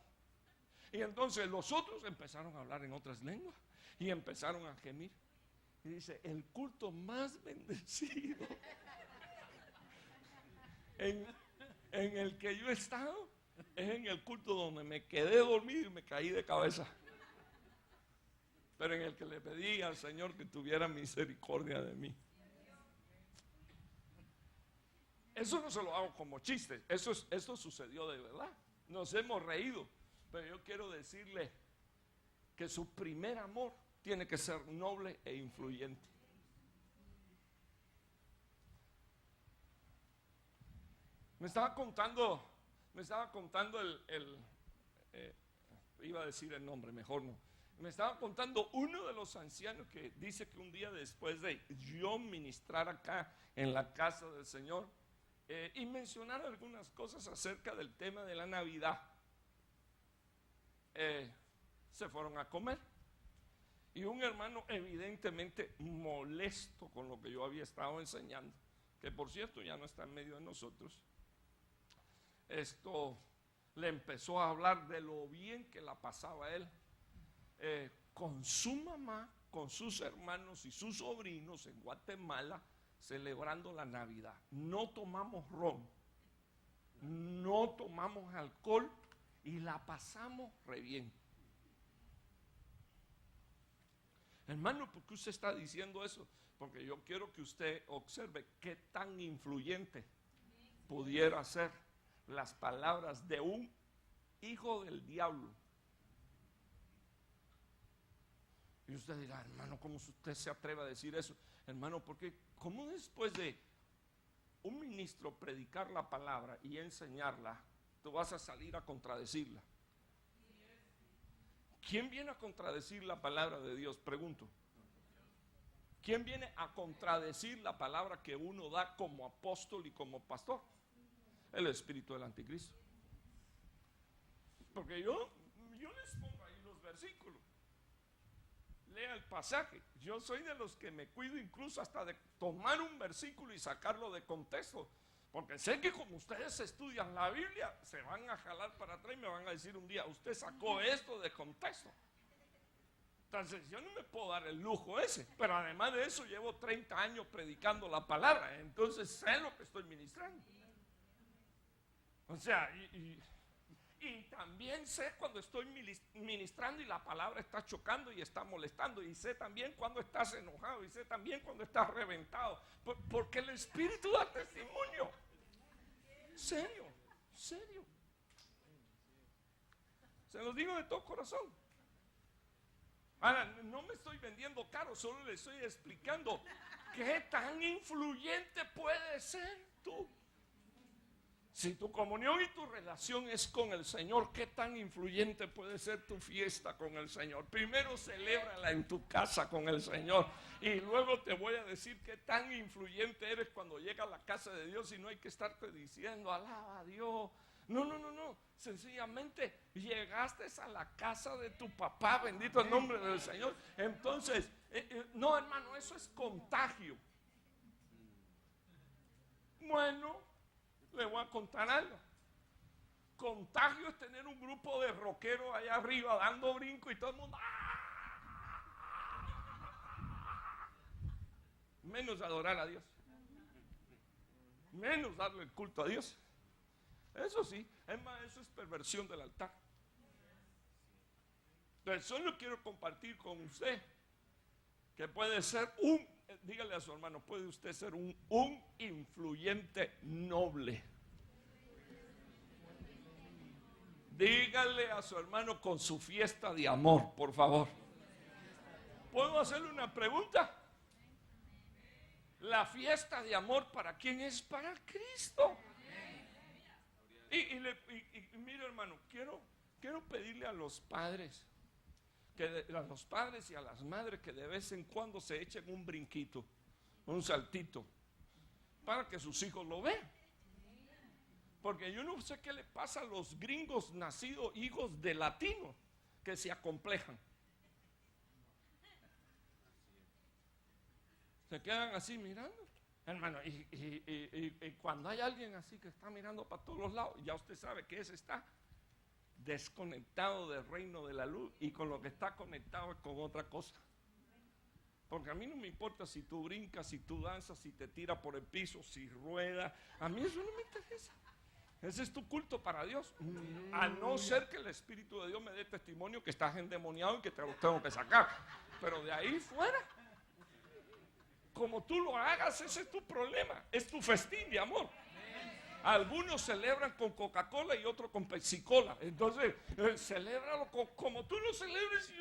Y entonces los otros empezaron a hablar en otras lenguas. Y empezaron a gemir. Y dice, el culto más bendecido en el que yo he estado es en el culto donde me quedé dormido y me caí de cabeza. Pero en el que le pedí al Señor que tuviera misericordia de mí. Eso no se lo hago como chiste, esto sucedió de verdad. Nos hemos reído, pero yo quiero decirle que su primer amor tiene que ser noble e influyente. Me estaba contando iba a decir el nombre, mejor no. Me estaba contando uno de los ancianos que dice que un día después de yo ministrar acá en la casa del Señor y mencionar algunas cosas acerca del tema de la Navidad, se fueron a comer. Y un hermano evidentemente molesto con lo que yo había estado enseñando, que por cierto ya no está en medio de nosotros, le empezó a hablar de lo bien que la pasaba él con su mamá, con sus hermanos y sus sobrinos en Guatemala, celebrando la Navidad. No tomamos ron, no tomamos alcohol y la pasamos re bien. Hermano, ¿por qué usted está diciendo eso? Porque yo quiero que usted observe qué tan influyente pudiera ser las palabras de un hijo del diablo. Y usted dirá, hermano, ¿cómo usted se atreve a decir eso? Hermano, porque ¿cómo después de un ministro predicar la palabra y enseñarla, tú vas a salir a contradecirla? ¿Quién viene a contradecir la palabra de Dios? Pregunto. ¿Quién viene a contradecir la palabra que uno da como apóstol y como pastor? El espíritu del anticristo. Porque yo les pongo ahí los versículos. Lea el pasaje. Yo soy de los que me cuido incluso hasta de tomar un versículo y sacarlo de contexto. Porque sé que como ustedes estudian la Biblia, se van a jalar para atrás y me van a decir un día, usted sacó esto de contexto. Entonces yo no me puedo dar el lujo ese. Pero además de eso llevo 30 años predicando la palabra. Entonces sé lo que estoy ministrando. O sea, y también sé cuando estoy ministrando y la palabra está chocando y está molestando. Y sé también cuando estás enojado. Y sé también cuando estás reventado. Porque el Espíritu da testimonio. Serio. Se los digo de todo corazón. Ahora, no me estoy vendiendo caro, solo le estoy explicando ¿Qué tan influyente puedes ser tú? Si tu comunión y tu relación es con el Señor, ¿qué tan influyente puede ser tu fiesta con el Señor? Primero celébrala en tu casa con el Señor y luego te voy a decir qué tan influyente eres cuando llegas a la casa de Dios y no hay que estarte diciendo, alaba a Dios. No. Sencillamente llegaste a la casa de tu papá, bendito el nombre del Señor. Entonces, no, hermano, eso es contagio. Bueno, le voy a contar algo. Contagio es tener un grupo de rockeros allá arriba dando brinco y todo el mundo. Menos adorar a Dios. Menos darle el culto a Dios. Eso sí, es más, eso es perversión del altar. Entonces, solo quiero compartir con usted que puede ser dígale a su hermano, puede usted ser un influyente noble. Dígale a su hermano con su fiesta de amor, por favor. ¿Puedo hacerle una pregunta? La fiesta de amor, ¿para quién es? Para Cristo. Y mire, hermano, quiero pedirle a los padres, a los padres y a las madres que de vez en cuando se echen un brinquito, un saltito, para que sus hijos lo vean. Porque yo no sé qué le pasa a los gringos nacidos hijos de latinos que se acomplejan. Se quedan así mirando. Hermano, y cuando hay alguien así que está mirando para todos los lados, ya usted sabe que ese está desconectado del reino de la luz y con lo que está conectado es con otra cosa. Porque a mí no me importa si tú brincas, si tú danzas, si te tiras por el piso, si ruedas. A mí eso no me interesa. Ese es tu culto para Dios. A no ser que el Espíritu de Dios me dé testimonio que estás endemoniado y que te lo tengo que sacar. Pero de ahí fuera, como tú lo hagas, ese es tu problema. Es tu festín de amor. Algunos celebran con Coca-Cola y otros con Pepsi-Cola. Entonces, celébralo como tú lo celebres,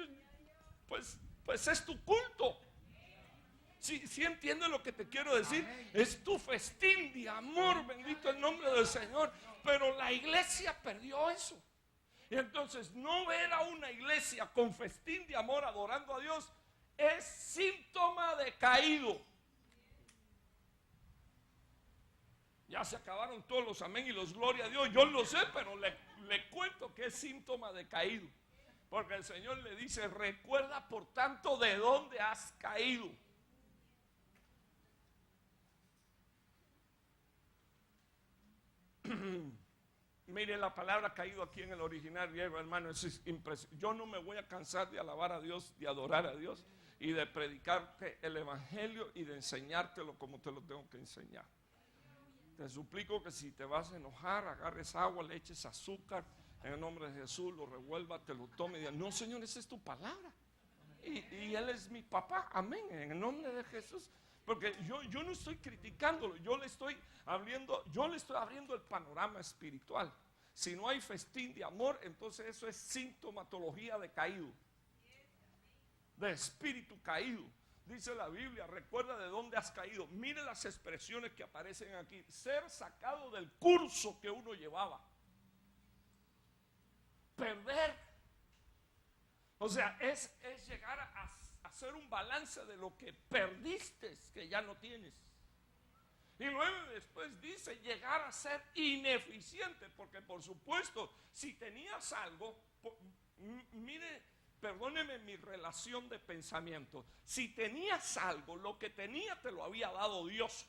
pues es tu culto. ¿Sí entiendes lo que te quiero decir? Es tu festín de amor, bendito el nombre del Señor. Pero la iglesia perdió eso. Y entonces, no ver a una iglesia con festín de amor adorando a Dios es síntoma de caído. Ya se acabaron todos los amén y los gloria a Dios. Yo lo sé, pero le cuento que es síntoma de caído. Porque el Señor le dice, recuerda por tanto de dónde has caído. Mire la palabra caído aquí en el original griego, hermano. Eso es impresionante. Yo no me voy a cansar de alabar a Dios, de adorar a Dios y de predicarte el evangelio y de enseñártelo como te lo tengo que enseñar. Te suplico que si te vas a enojar, agarres agua, le eches azúcar, en el nombre de Jesús, lo revuelva, te lo tome y diga, no, Señor, esa es tu palabra. Y Él es mi papá, amén, en el nombre de Jesús. Porque yo no estoy criticándolo, yo le estoy abriendo el panorama espiritual. Si no hay festín de amor, entonces eso es sintomatología de caído, de espíritu caído. Dice la Biblia, recuerda de dónde has caído. Mire las expresiones que aparecen aquí. Ser sacado del curso que uno llevaba. Perder. O sea, es llegar a hacer un balance de lo que perdiste, que ya no tienes. Y luego después dice llegar a ser ineficiente, porque por supuesto, si tenías algo, mire, perdóneme mi relación de pensamiento. Si tenías algo, lo que tenía te lo había dado Dios.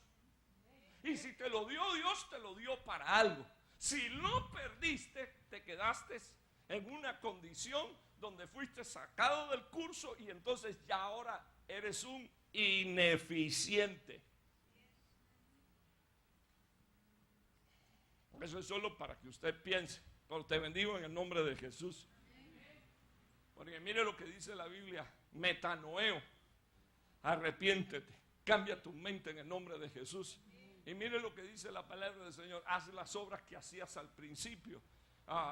Y si te lo dio Dios, te lo dio para algo. Si lo perdiste, te quedaste en una condición donde fuiste sacado del curso y entonces ya ahora eres un ineficiente. Eso es solo para que usted piense. Pero te bendigo en el nombre de Jesús. Porque mire lo que dice la Biblia, metanoeo, arrepiéntete, cambia tu mente en el nombre de Jesús. Y mire lo que dice la palabra del Señor, haz las obras que hacías al principio.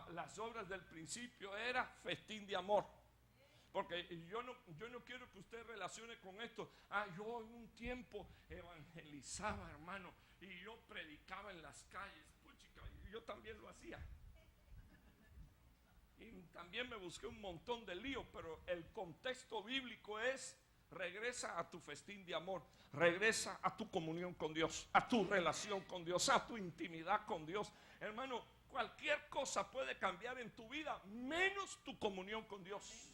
Las obras del principio era festín de amor. Porque yo no quiero que usted relacione con esto. Yo en un tiempo evangelizaba, hermano, y yo predicaba en las calles. Puchica, yo también lo hacía. Y también me busqué un montón de líos, pero el contexto bíblico es: regresa a tu festín de amor, regresa a tu comunión con Dios, a tu relación con Dios, a tu intimidad con Dios. Hermano, cualquier cosa puede cambiar en tu vida, menos tu comunión con Dios.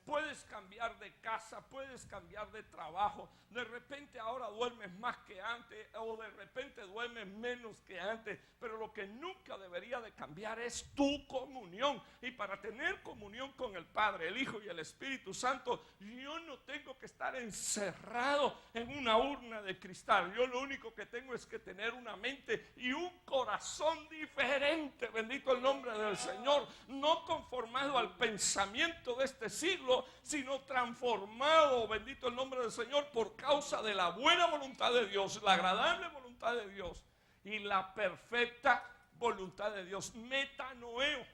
Puedes cambiar de casa, puedes cambiar de trabajo. De repente ahora duermes más que antes, o de repente duermes menos que antes. Pero lo que nunca debería de cambiar es tu comunión. Y para tener comunión con el Padre, el Hijo y el Espíritu Santo, yo no tengo que estar encerrado en una urna de cristal. Yo lo único que tengo es que tener una mente y un corazón diferente. Bendito el nombre del Señor. No conformado al pensamiento de este siglo, sino transformado, bendito el nombre del Señor, por causa de la buena voluntad de Dios, la agradable voluntad de Dios y la perfecta voluntad de Dios. Metanoeo.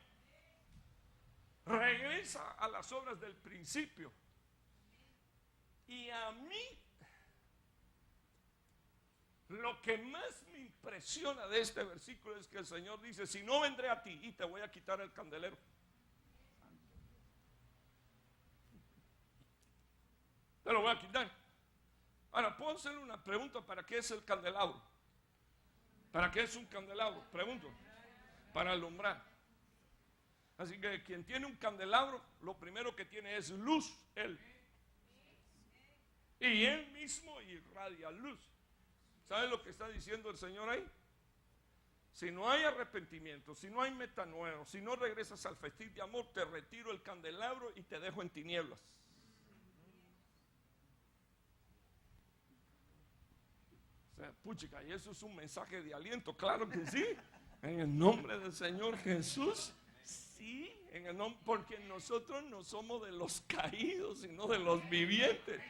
Regresa a las obras del principio. Y a mí, lo que más me impresiona de este versículo es que el Señor dice: si no, vendré a ti y te voy a quitar el candelero. Te lo voy a quitar. Ahora, ¿puedo hacerle una pregunta? ¿Para qué es el candelabro? ¿Para qué es un candelabro? Pregunto. Para alumbrar. Así que quien tiene un candelabro, lo primero que tiene es luz, él. Y él mismo irradia luz. ¿Sabe lo que está diciendo el Señor ahí? Si no hay arrepentimiento, si no hay metanoeo, si no regresas al festín de amor, te retiro el candelabro y te dejo en tinieblas. Puchica, y eso es un mensaje de aliento, claro que sí, en el nombre del Señor Jesús, sí, en el nombre, porque nosotros no somos de los caídos, sino de los vivientes.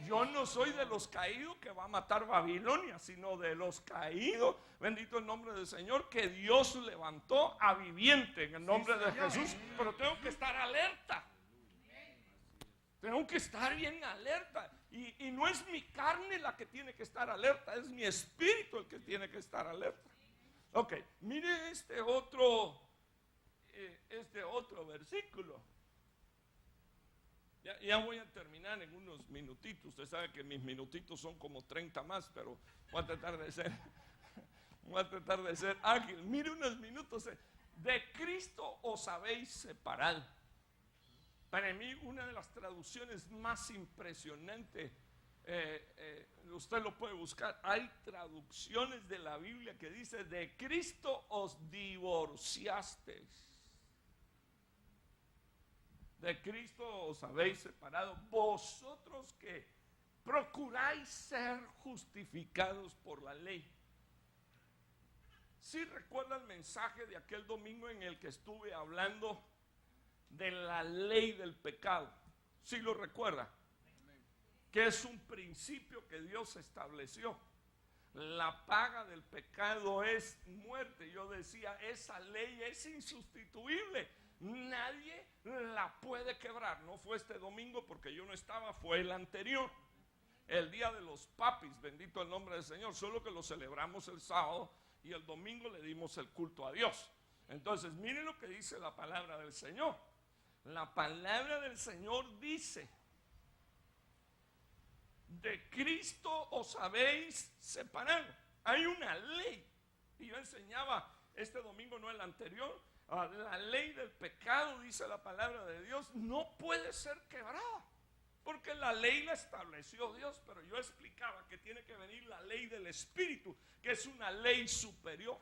Yo no soy de los caídos que va a matar Babilonia, sino de los caídos, bendito el nombre del Señor, que Dios levantó a viviente en el nombre de Jesús. Pero tengo que estar alerta. Tengo que estar bien alerta. Y no es mi carne la que tiene que estar alerta, es mi espíritu el que tiene que estar alerta. Ok, mire este otro versículo. Ya voy a terminar en unos minutitos. Usted sabe que mis minutitos son como 30 más, pero voy a tratar de ser ágil. Mire unos minutos. De Cristo os habéis separado. Para mí, una de las traducciones más impresionantes, usted lo puede buscar, hay traducciones de la Biblia que dice: de Cristo os divorciasteis. De Cristo os habéis separado, vosotros que procuráis ser justificados por la ley. ¿Sí recuerda el mensaje de aquel domingo en el que estuve hablando de la ley del pecado? ¿Sí lo recuerda? Que es un principio que Dios estableció. La paga del pecado es muerte. Yo decía, esa ley es insustituible. Nadie la puede quebrar. No fue este domingo porque yo no estaba, fue el anterior. El día de los papis, bendito el nombre del Señor. Solo que lo celebramos el sábado y el domingo le dimos el culto a Dios. Entonces, miren lo que dice la palabra del Señor. La palabra del Señor dice: de Cristo os habéis separado. Hay una ley. Y yo enseñaba este domingo, no el anterior, la ley del pecado, dice la palabra de Dios, no puede ser quebrada. Porque la ley la estableció Dios, pero yo explicaba que tiene que venir la ley del Espíritu, que es una ley superior.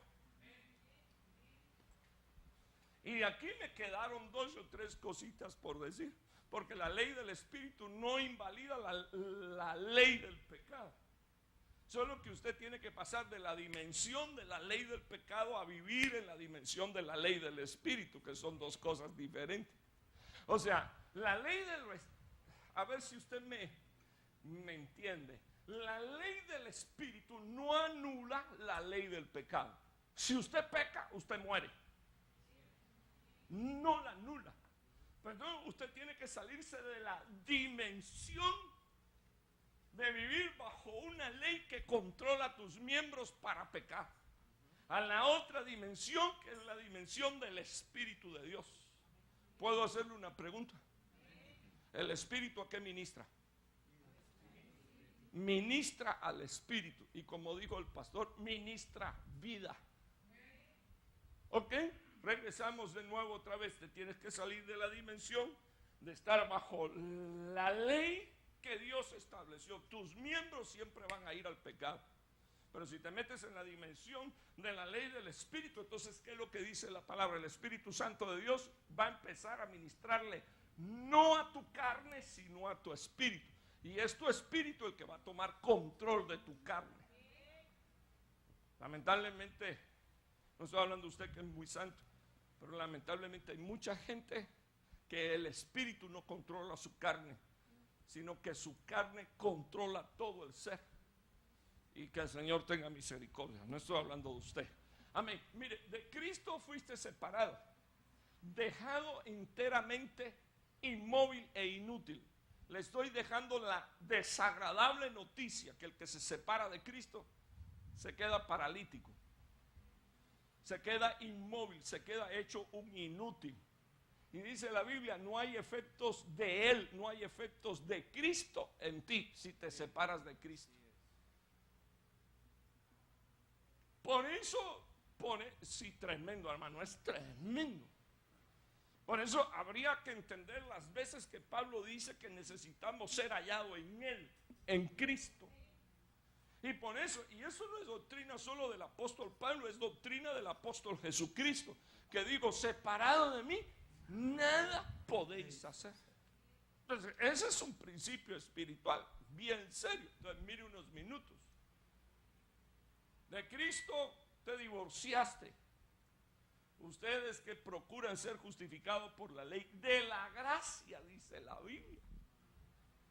Y de aquí me quedaron 2 o 3 cositas por decir. Porque la ley del Espíritu no invalida la ley del pecado. Solo que usted tiene que pasar de la dimensión de la ley del pecado a vivir en la dimensión de la ley del Espíritu, que son 2 cosas diferentes. O sea, la ley del... A ver si usted me entiende. La ley del Espíritu no anula la ley del pecado. Si usted peca, usted muere. No la anula. Perdón, usted tiene que salirse de la dimensión de vivir bajo una ley que controla tus miembros para pecar, a la otra dimensión, que es la dimensión del Espíritu de Dios. ¿Puedo hacerle una pregunta? ¿El Espíritu a qué ministra? Ministra al Espíritu. Y como dijo el pastor, ministra vida. ¿Ok? Regresamos de nuevo otra vez. Te tienes que salir de la dimensión de estar bajo la ley que Dios estableció. Tus miembros siempre van a ir al pecado. Pero si te metes en la dimensión de la ley del Espíritu, entonces, ¿qué es lo que dice la palabra? El Espíritu Santo de Dios va a empezar a ministrarle no a tu carne, sino a tu espíritu. Y es tu espíritu el que va a tomar control de tu carne. Lamentablemente, no estoy hablando de usted que es muy santo, pero lamentablemente hay mucha gente que el espíritu no controla su carne, sino que su carne controla todo el ser. Y que el Señor tenga misericordia. No estoy hablando de usted. Amén. Mire, de Cristo fuiste separado, dejado enteramente inmóvil e inútil. Le estoy dejando la desagradable noticia que el que se separa de Cristo se queda paralítico, se queda inmóvil, se queda hecho un inútil. Y dice la Biblia, no hay efectos de Él, no hay efectos de Cristo en ti si te separas de Cristo. Por eso sí, tremendo, hermano, es tremendo. Por eso habría que entender las veces que Pablo dice que necesitamos ser hallados en Él, en Cristo. Y por eso, y eso no es doctrina solo del apóstol Pablo, es doctrina del apóstol Jesucristo, que digo, separado de mí, nada podéis hacer. Entonces, ese es un principio espiritual, bien serio. Entonces, mire unos minutos. De Cristo te divorciaste. Ustedes que procuran ser justificados por la ley de la gracia, dice la Biblia.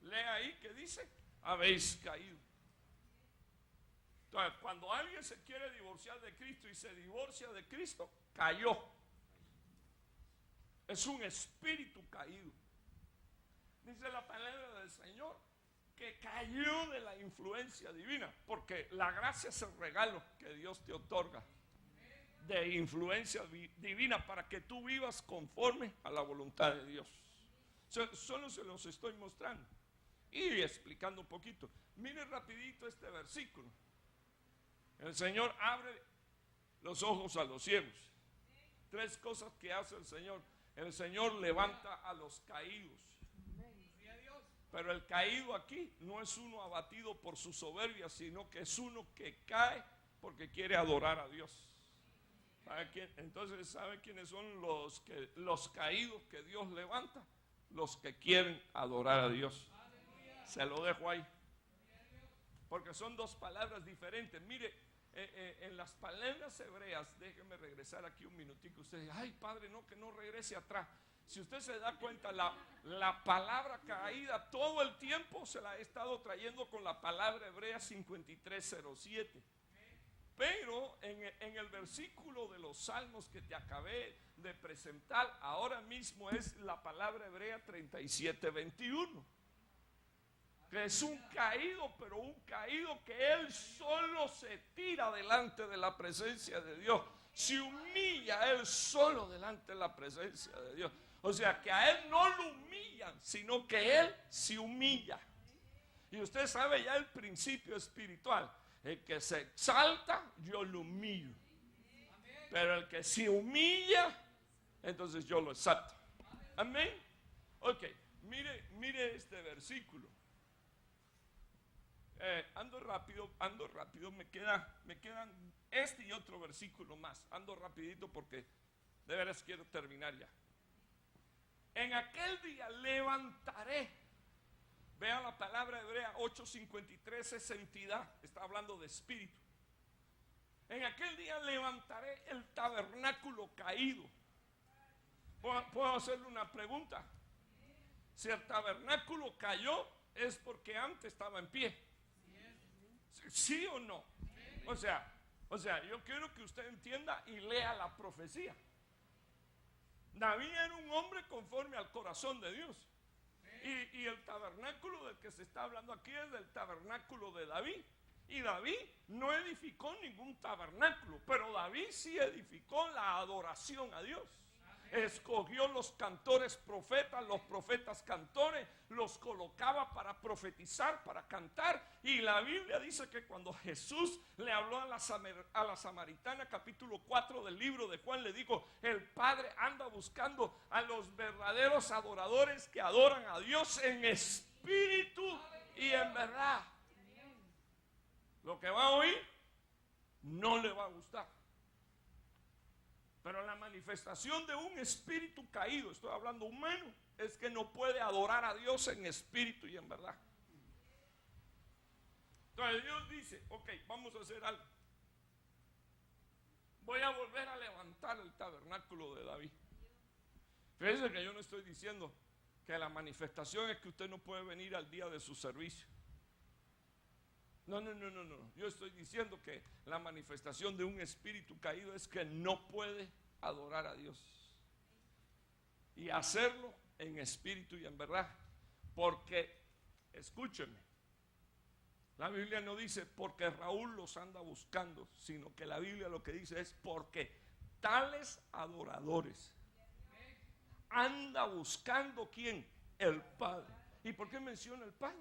Lea ahí que dice, habéis caído. Entonces, cuando alguien se quiere divorciar de Cristo y se divorcia de Cristo, cayó. Es un espíritu caído. Dice la palabra del Señor que cayó de la influencia divina, porque la gracia es el regalo que Dios te otorga de influencia divina para que tú vivas conforme a la voluntad de Dios. Solo se los estoy mostrando y explicando un poquito. Mire rapidito este versículo. El Señor abre los ojos a los ciegos. Tres cosas que hace el Señor. El Señor levanta a los caídos. Pero el caído aquí no es uno abatido por su soberbia, sino que es uno que cae porque quiere adorar a Dios. Entonces, ¿sabe quiénes son los caídos que Dios levanta? Los que quieren adorar a Dios. Se lo dejo ahí. Porque son dos palabras diferentes. Mire, en las palabras hebreas, déjeme regresar aquí un minutico. Usted dice, ay padre, no, que no regrese atrás. Si usted se da cuenta, la palabra caída todo el tiempo se la he estado trayendo con la palabra hebrea 5307. Pero en el versículo de los Salmos que te acabé de presentar, ahora mismo es la palabra hebrea 3721. Que es un caído, pero un caído que él solo se tira delante de la presencia de Dios. Se humilla él solo delante de la presencia de Dios. O sea, que a él no lo humillan, sino que él se humilla. Y usted sabe ya el principio espiritual. El que se exalta, yo lo humillo. Pero el que se humilla, entonces yo lo exalto. Amén. Ok, mire este versículo. Ando rápido, me quedan este y otro versículo más. Ando rapidito porque de veras quiero terminar ya. En aquel día levantaré. Vean la palabra hebrea 8:53, es entidad, está hablando de espíritu. En aquel día levantaré el tabernáculo caído. ¿Puedo hacerle una pregunta? Si el tabernáculo cayó, es porque antes estaba en pie. ¿Sí o no? O sea, yo quiero que usted entienda y lea la profecía. David era un hombre conforme al corazón de Dios. Y el tabernáculo del que se está hablando aquí es del tabernáculo de David. Y David no edificó ningún tabernáculo, pero David sí edificó la adoración a Dios. Escogió los cantores profetas, los profetas cantores, los colocaba para profetizar, para cantar. Y la Biblia dice que cuando Jesús le habló a la samaritana, capítulo 4 del libro de Juan, le dijo: el Padre anda buscando a los verdaderos adoradores que adoran a Dios en espíritu y en verdad. Lo que va a oír no le va a gustar. Pero la manifestación de un espíritu caído, estoy hablando humano, es que no puede adorar a Dios en espíritu y en verdad. Entonces Dios dice: ok, vamos a hacer algo. Voy a volver a levantar el tabernáculo de David. Fíjense que yo no estoy diciendo que la manifestación es que usted no puede venir al día de su servicio. No. Yo estoy diciendo que la manifestación de un espíritu caído es que no puede adorar a Dios. Y hacerlo en espíritu y en verdad. Porque, escúcheme, la Biblia no dice porque Raúl los anda buscando, sino que la Biblia lo que dice es porque tales adoradores anda buscando ¿quién? El Padre. ¿Y por qué menciona el Padre?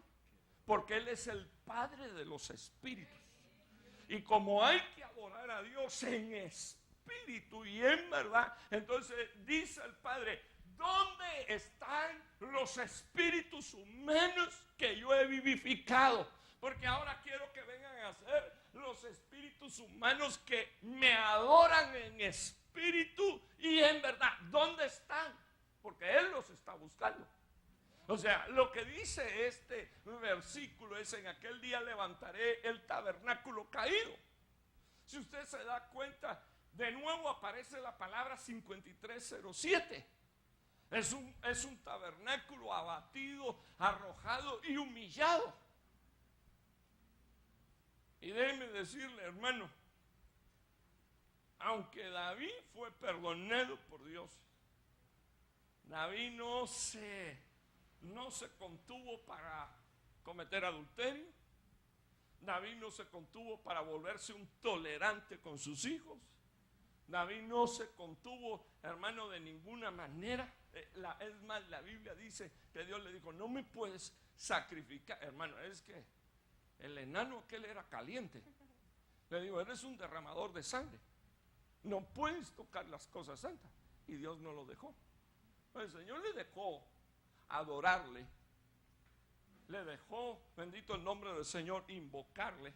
Porque Él es el Padre de los espíritus. Y como hay que adorar a Dios en espíritu y en verdad, entonces dice el Padre: ¿dónde están los espíritus humanos que yo he vivificado? Porque ahora quiero que vengan a ser los espíritus humanos que me adoran en espíritu y en verdad. ¿Dónde están? Porque Él los está buscando. O sea, lo que dice este versículo es: en aquel día levantaré el tabernáculo caído. Si usted se da cuenta, de nuevo aparece la palabra 5307. Es un tabernáculo abatido, arrojado y humillado. Y déjeme decirle, hermano, aunque David fue perdonado por Dios, David no se contuvo para cometer adulterio. David no se contuvo para volverse un tolerante con sus hijos. David no se contuvo, hermano, de ninguna manera. Es más, la Biblia dice que Dios le dijo: no me puedes sacrificar. Hermano, es que el enano aquel era caliente. Le digo: eres un derramador de sangre, no puedes tocar las cosas santas. Y Dios no lo dejó. El Señor le dejó adorarle, le dejó, bendito el nombre del Señor, invocarle.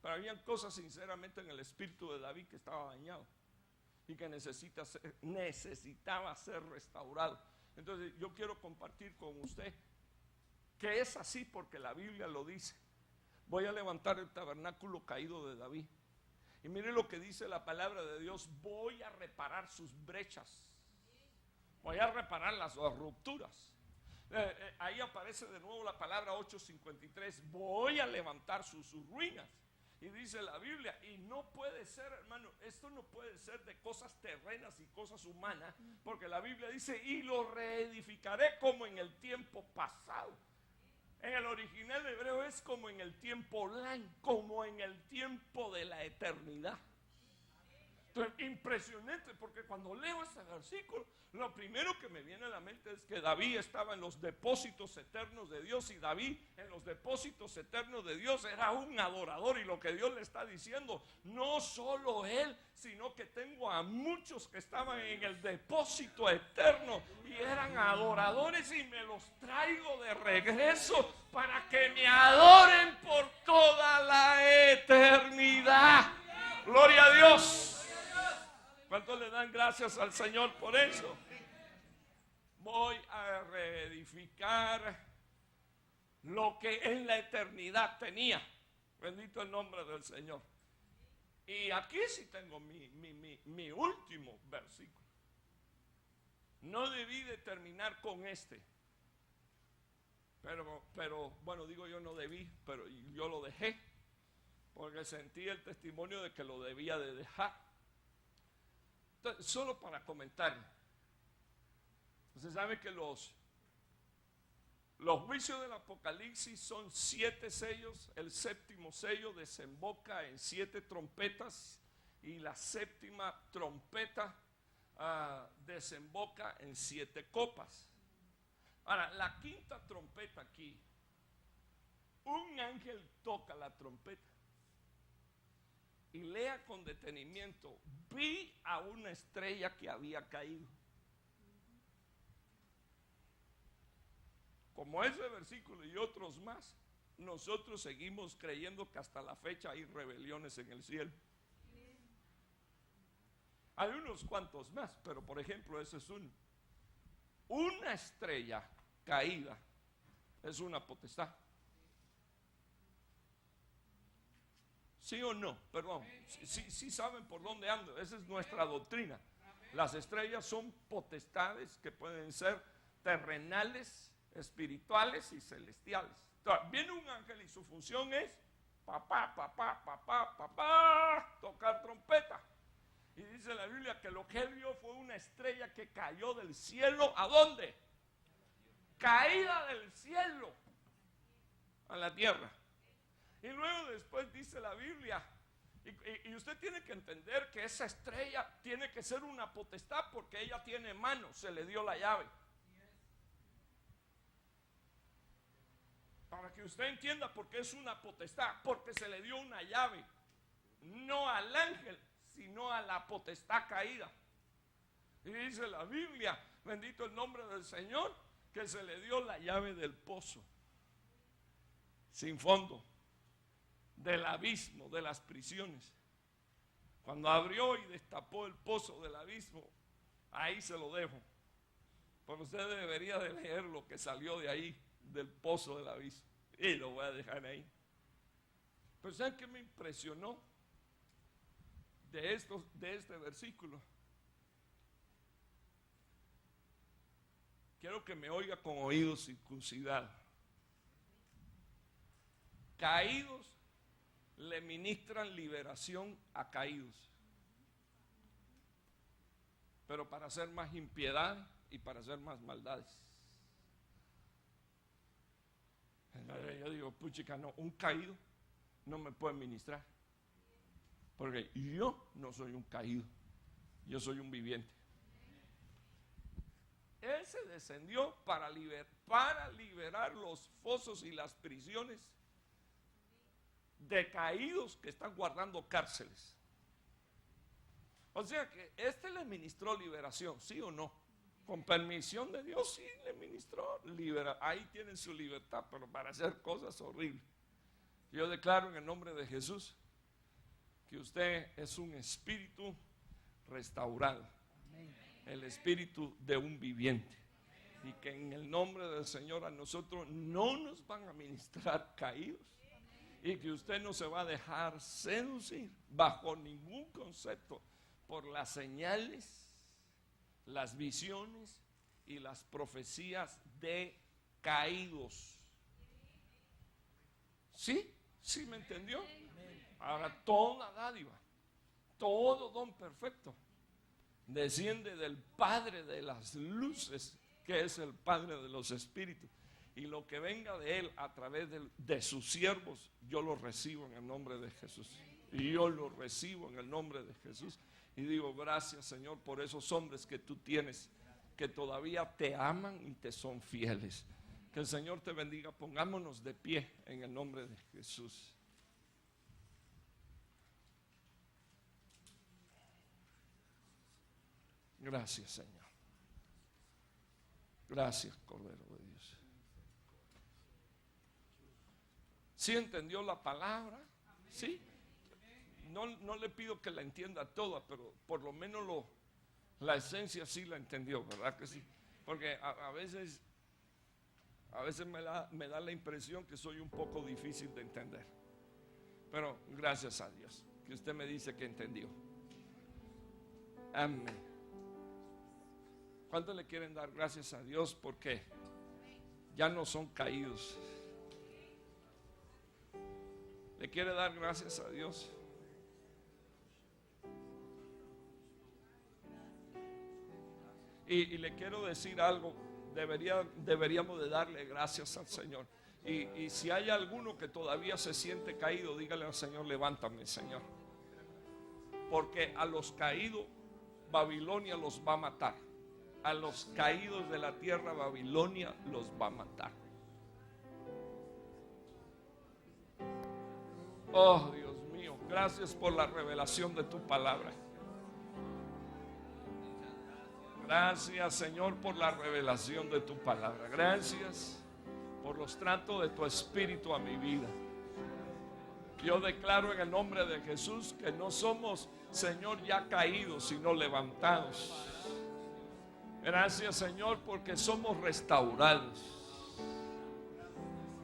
Pero habían cosas sinceramente en el espíritu de David que estaba dañado y que necesitaba ser restaurado. Entonces yo quiero compartir con usted que es así porque la Biblia lo dice. Voy a levantar el tabernáculo caído de David. Y mire lo que dice la palabra de Dios: voy a reparar sus brechas, voy a reparar las rupturas. Ahí aparece de nuevo la palabra 8:53, voy a levantar sus ruinas. Y dice la Biblia, y no puede ser, hermano, esto no puede ser de cosas terrenas y cosas humanas, porque la Biblia dice: y lo reedificaré como en el tiempo pasado. En el original hebreo es como en el tiempo lan, como en el tiempo de la eternidad. Entonces, impresionante, porque cuando leo este versículo, lo primero que me viene a la mente es que David estaba en los depósitos eternos de Dios, y David en los depósitos eternos de Dios era un adorador. Y lo que Dios le está diciendo: no solo él, sino que tengo a muchos que estaban en el depósito eterno y eran adoradores, y me los traigo de regreso para que me adoren por toda la eternidad. Gloria a Dios. ¿Cuántos le dan gracias al Señor por eso? Voy a reedificar lo que en la eternidad tenía. Bendito el nombre del Señor. Y aquí sí tengo mi último versículo. No debí de terminar con este. Pero bueno, digo yo no debí, pero yo lo dejé, porque sentí el testimonio de que lo debía de dejar. Entonces, solo para comentar, Usted sabe que los juicios del Apocalipsis son 7 sellos. El séptimo sello desemboca en 7 trompetas y la séptima trompeta desemboca en 7 copas. Ahora, la quinta trompeta aquí, un ángel toca la trompeta y lea con detenimiento: vi a una estrella que había caído. Como ese versículo y otros más, nosotros seguimos creyendo que hasta la fecha hay rebeliones en el cielo. Hay unos cuantos más, pero por ejemplo ese es uno. Una estrella caída es una potestad. ¿Sí o no? Perdón. Sí saben por dónde ando. Esa es nuestra doctrina. Las estrellas son potestades que pueden ser terrenales, espirituales y celestiales. Entonces, viene un ángel y su función es tocar trompeta. Y dice la Biblia que lo que él vio fue una estrella que cayó del cielo. ¿A dónde? Caída del cielo a la tierra. Y luego después dice la Biblia, y usted tiene que entender que esa estrella tiene que ser una potestad porque ella tiene manos, se le dio la llave. Para que usted entienda por qué es una potestad, porque se le dio una llave, no al ángel, sino a la potestad caída. Y dice la Biblia, bendito el nombre del Señor, que se le dio la llave del pozo sin fondo, del abismo, de las prisiones. Cuando abrió y destapó el pozo del abismo, ahí se lo dejo. Pero usted debería de leer lo que salió de ahí, del pozo del abismo. Y lo voy a dejar ahí. Pero ¿saben qué me impresionó de este versículo? Quiero que me oiga con oídos circuncidados. Caídos le ministran liberación a caídos, pero para hacer más impiedad y para hacer más maldades. Yo digo, puchica, no, un caído no me puede ministrar, porque yo no soy un caído, yo soy un viviente. Él se descendió para liberar los fosos y las prisiones de caídos que están guardando cárceles. O sea que le ministró liberación, ¿sí o no? Con permisión de Dios, sí le ministró liberación. Ahí tienen su libertad, pero para hacer cosas horribles. Yo declaro en el nombre de Jesús que usted es un espíritu restaurado, el espíritu de un viviente, y que en el nombre del Señor a nosotros no nos van a ministrar caídos, y que usted no se va a dejar seducir bajo ningún concepto por las señales, las visiones y las profecías de caídos. ¿Sí? ¿Sí me entendió? Ahora, toda dádiva, todo don perfecto desciende del Padre de las luces, que es el Padre de los espíritus. Y lo que venga de Él a través de sus siervos, yo lo recibo en el nombre de Jesús. Y yo lo recibo en el nombre de Jesús. Y digo, gracias Señor por esos hombres que tú tienes, que todavía te aman y te son fieles. Que el Señor te bendiga. Pongámonos de pie en el nombre de Jesús. Gracias Señor. Gracias Cordero de Dios. ¿Sí entendió la palabra? ¿Sí? No le pido que la entienda toda, pero por lo menos la esencia sí la entendió, ¿verdad que sí? Porque a veces me da la impresión que soy un poco difícil de entender. Pero gracias a Dios, que usted me dice que entendió. Amén. ¿Cuánto le quieren dar gracias a Dios? Porque ya no son caídos. ¿Le quiere dar gracias a Dios? Y le quiero decir algo, deberíamos de darle gracias al Señor. Y si hay alguno que todavía se siente caído, dígale al Señor, levántame, Señor. Porque a los caídos Babilonia los va a matar. A los caídos de la tierra Babilonia los va a matar. Oh, Dios mío, gracias por la revelación de tu palabra. Gracias, Señor, por la revelación de tu palabra. Gracias por los tratos de tu Espíritu a mi vida. Yo declaro en el nombre de Jesús que no somos, Señor, ya caídos, sino levantados. Gracias, Señor, porque somos restaurados.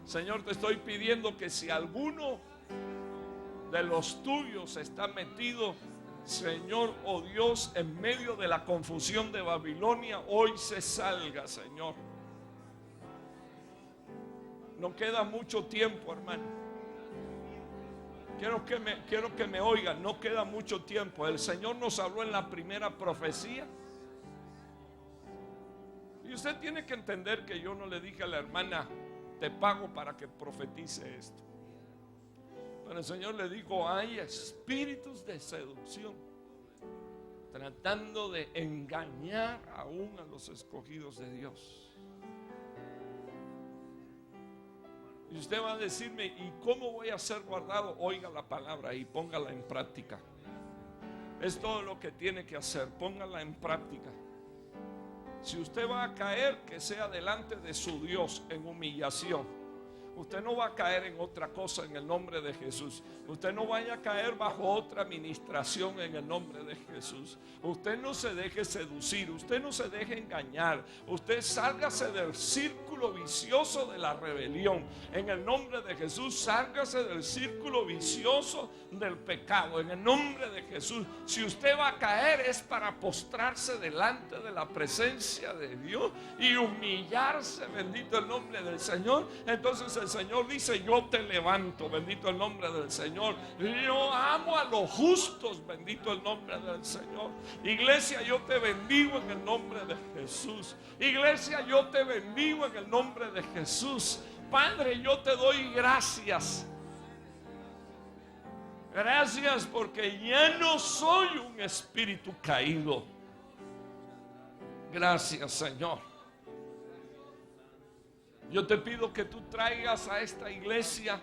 Señor, te estoy pidiendo que si alguno de los tuyos está metido, Señor, oh Dios, en medio de la confusión de Babilonia, hoy se salga, Señor. No queda mucho tiempo, hermano. Quiero que me oigan, no queda mucho tiempo. El Señor nos habló en la primera profecía. Y usted tiene que entender que yo no le dije a la hermana, te pago para que profetice esto. Pero el Señor le dijo, hay espíritus de seducción tratando de engañar aún a los escogidos de Dios. Y usted va a decirme, ¿y cómo voy a ser guardado? Oiga la palabra y póngala en práctica. Es todo lo que tiene que hacer, póngala en práctica. Si usted va a caer, que sea delante de su Dios en humillación. Usted no va a caer en otra cosa en el nombre de Jesús. Usted no vaya a caer bajo otra administración en el nombre de Jesús. Usted no se deje seducir, usted no se deje engañar. Usted sálgase del círculo vicioso de la rebelión. En el nombre de Jesús, sálgase del círculo vicioso del pecado. En el nombre de Jesús. Si usted va a caer es para postrarse delante de la presencia de Dios y humillarse, bendito el nombre del Señor. Entonces el Señor dice, yo te levanto, bendito el nombre del Señor. Yo amo a los justos, bendito el nombre del Señor. Iglesia, yo te bendigo en el nombre de Jesús. Iglesia, yo te bendigo en el nombre de Jesús. Padre, yo te doy gracias. Gracias porque ya no soy un espíritu caído. Gracias, Señor. Yo te pido que tú traigas a esta iglesia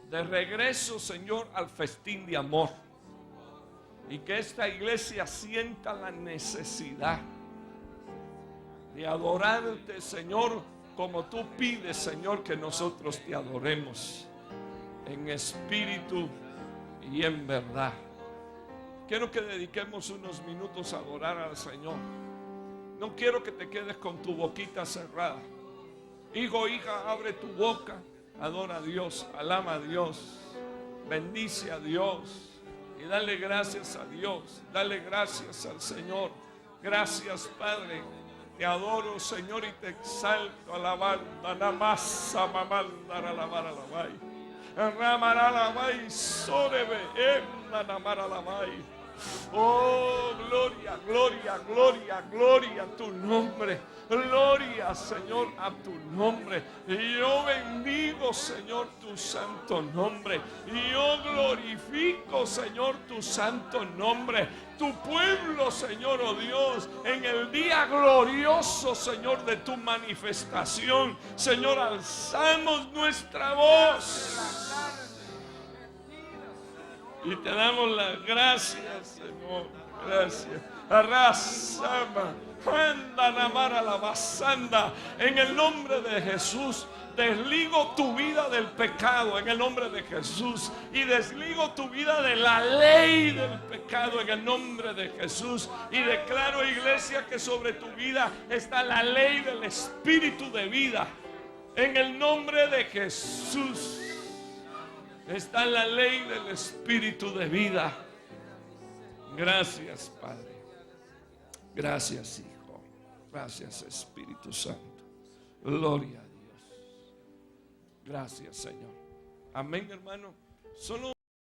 de regreso, Señor, al festín de amor. Y que esta iglesia sienta la necesidad de adorarte, Señor, como tú pides, Señor, que nosotros te adoremos en espíritu y en verdad. Quiero que dediquemos unos minutos a adorar al Señor. No quiero que te quedes con tu boquita cerrada. Hijo, hija, abre tu boca, adora a Dios, alaba a Dios, bendice a Dios y dale gracias a Dios, dale gracias al Señor. Gracias, Padre, te adoro, Señor, y te exalto, alabanda, namasa, mamandar, alabar, alabai, ramar, alabai, sorebe, emna, namar, alabai. Oh, gloria, gloria, gloria, gloria a tu nombre. Gloria, Señor, a tu nombre. Y yo bendigo, Señor, tu santo nombre. Y yo glorifico, Señor, tu santo nombre. Tu pueblo, Señor, oh Dios, en el día glorioso, Señor, de tu manifestación, Señor, alzamos nuestra voz. Y te damos las gracias, Señor. Gracias. Arrasama, anda, namara, la basanda. En el nombre de Jesús, desligo tu vida del pecado. En el nombre de Jesús. Y desligo tu vida de la ley del pecado. En el nombre de Jesús. Y declaro, iglesia, que sobre tu vida está la ley del espíritu de vida. En el nombre de Jesús. Está la ley del espíritu de vida. Gracias, Padre. Gracias, Hijo. Gracias, Espíritu Santo. Gloria a Dios. Gracias, Señor. Amén, hermano. Solo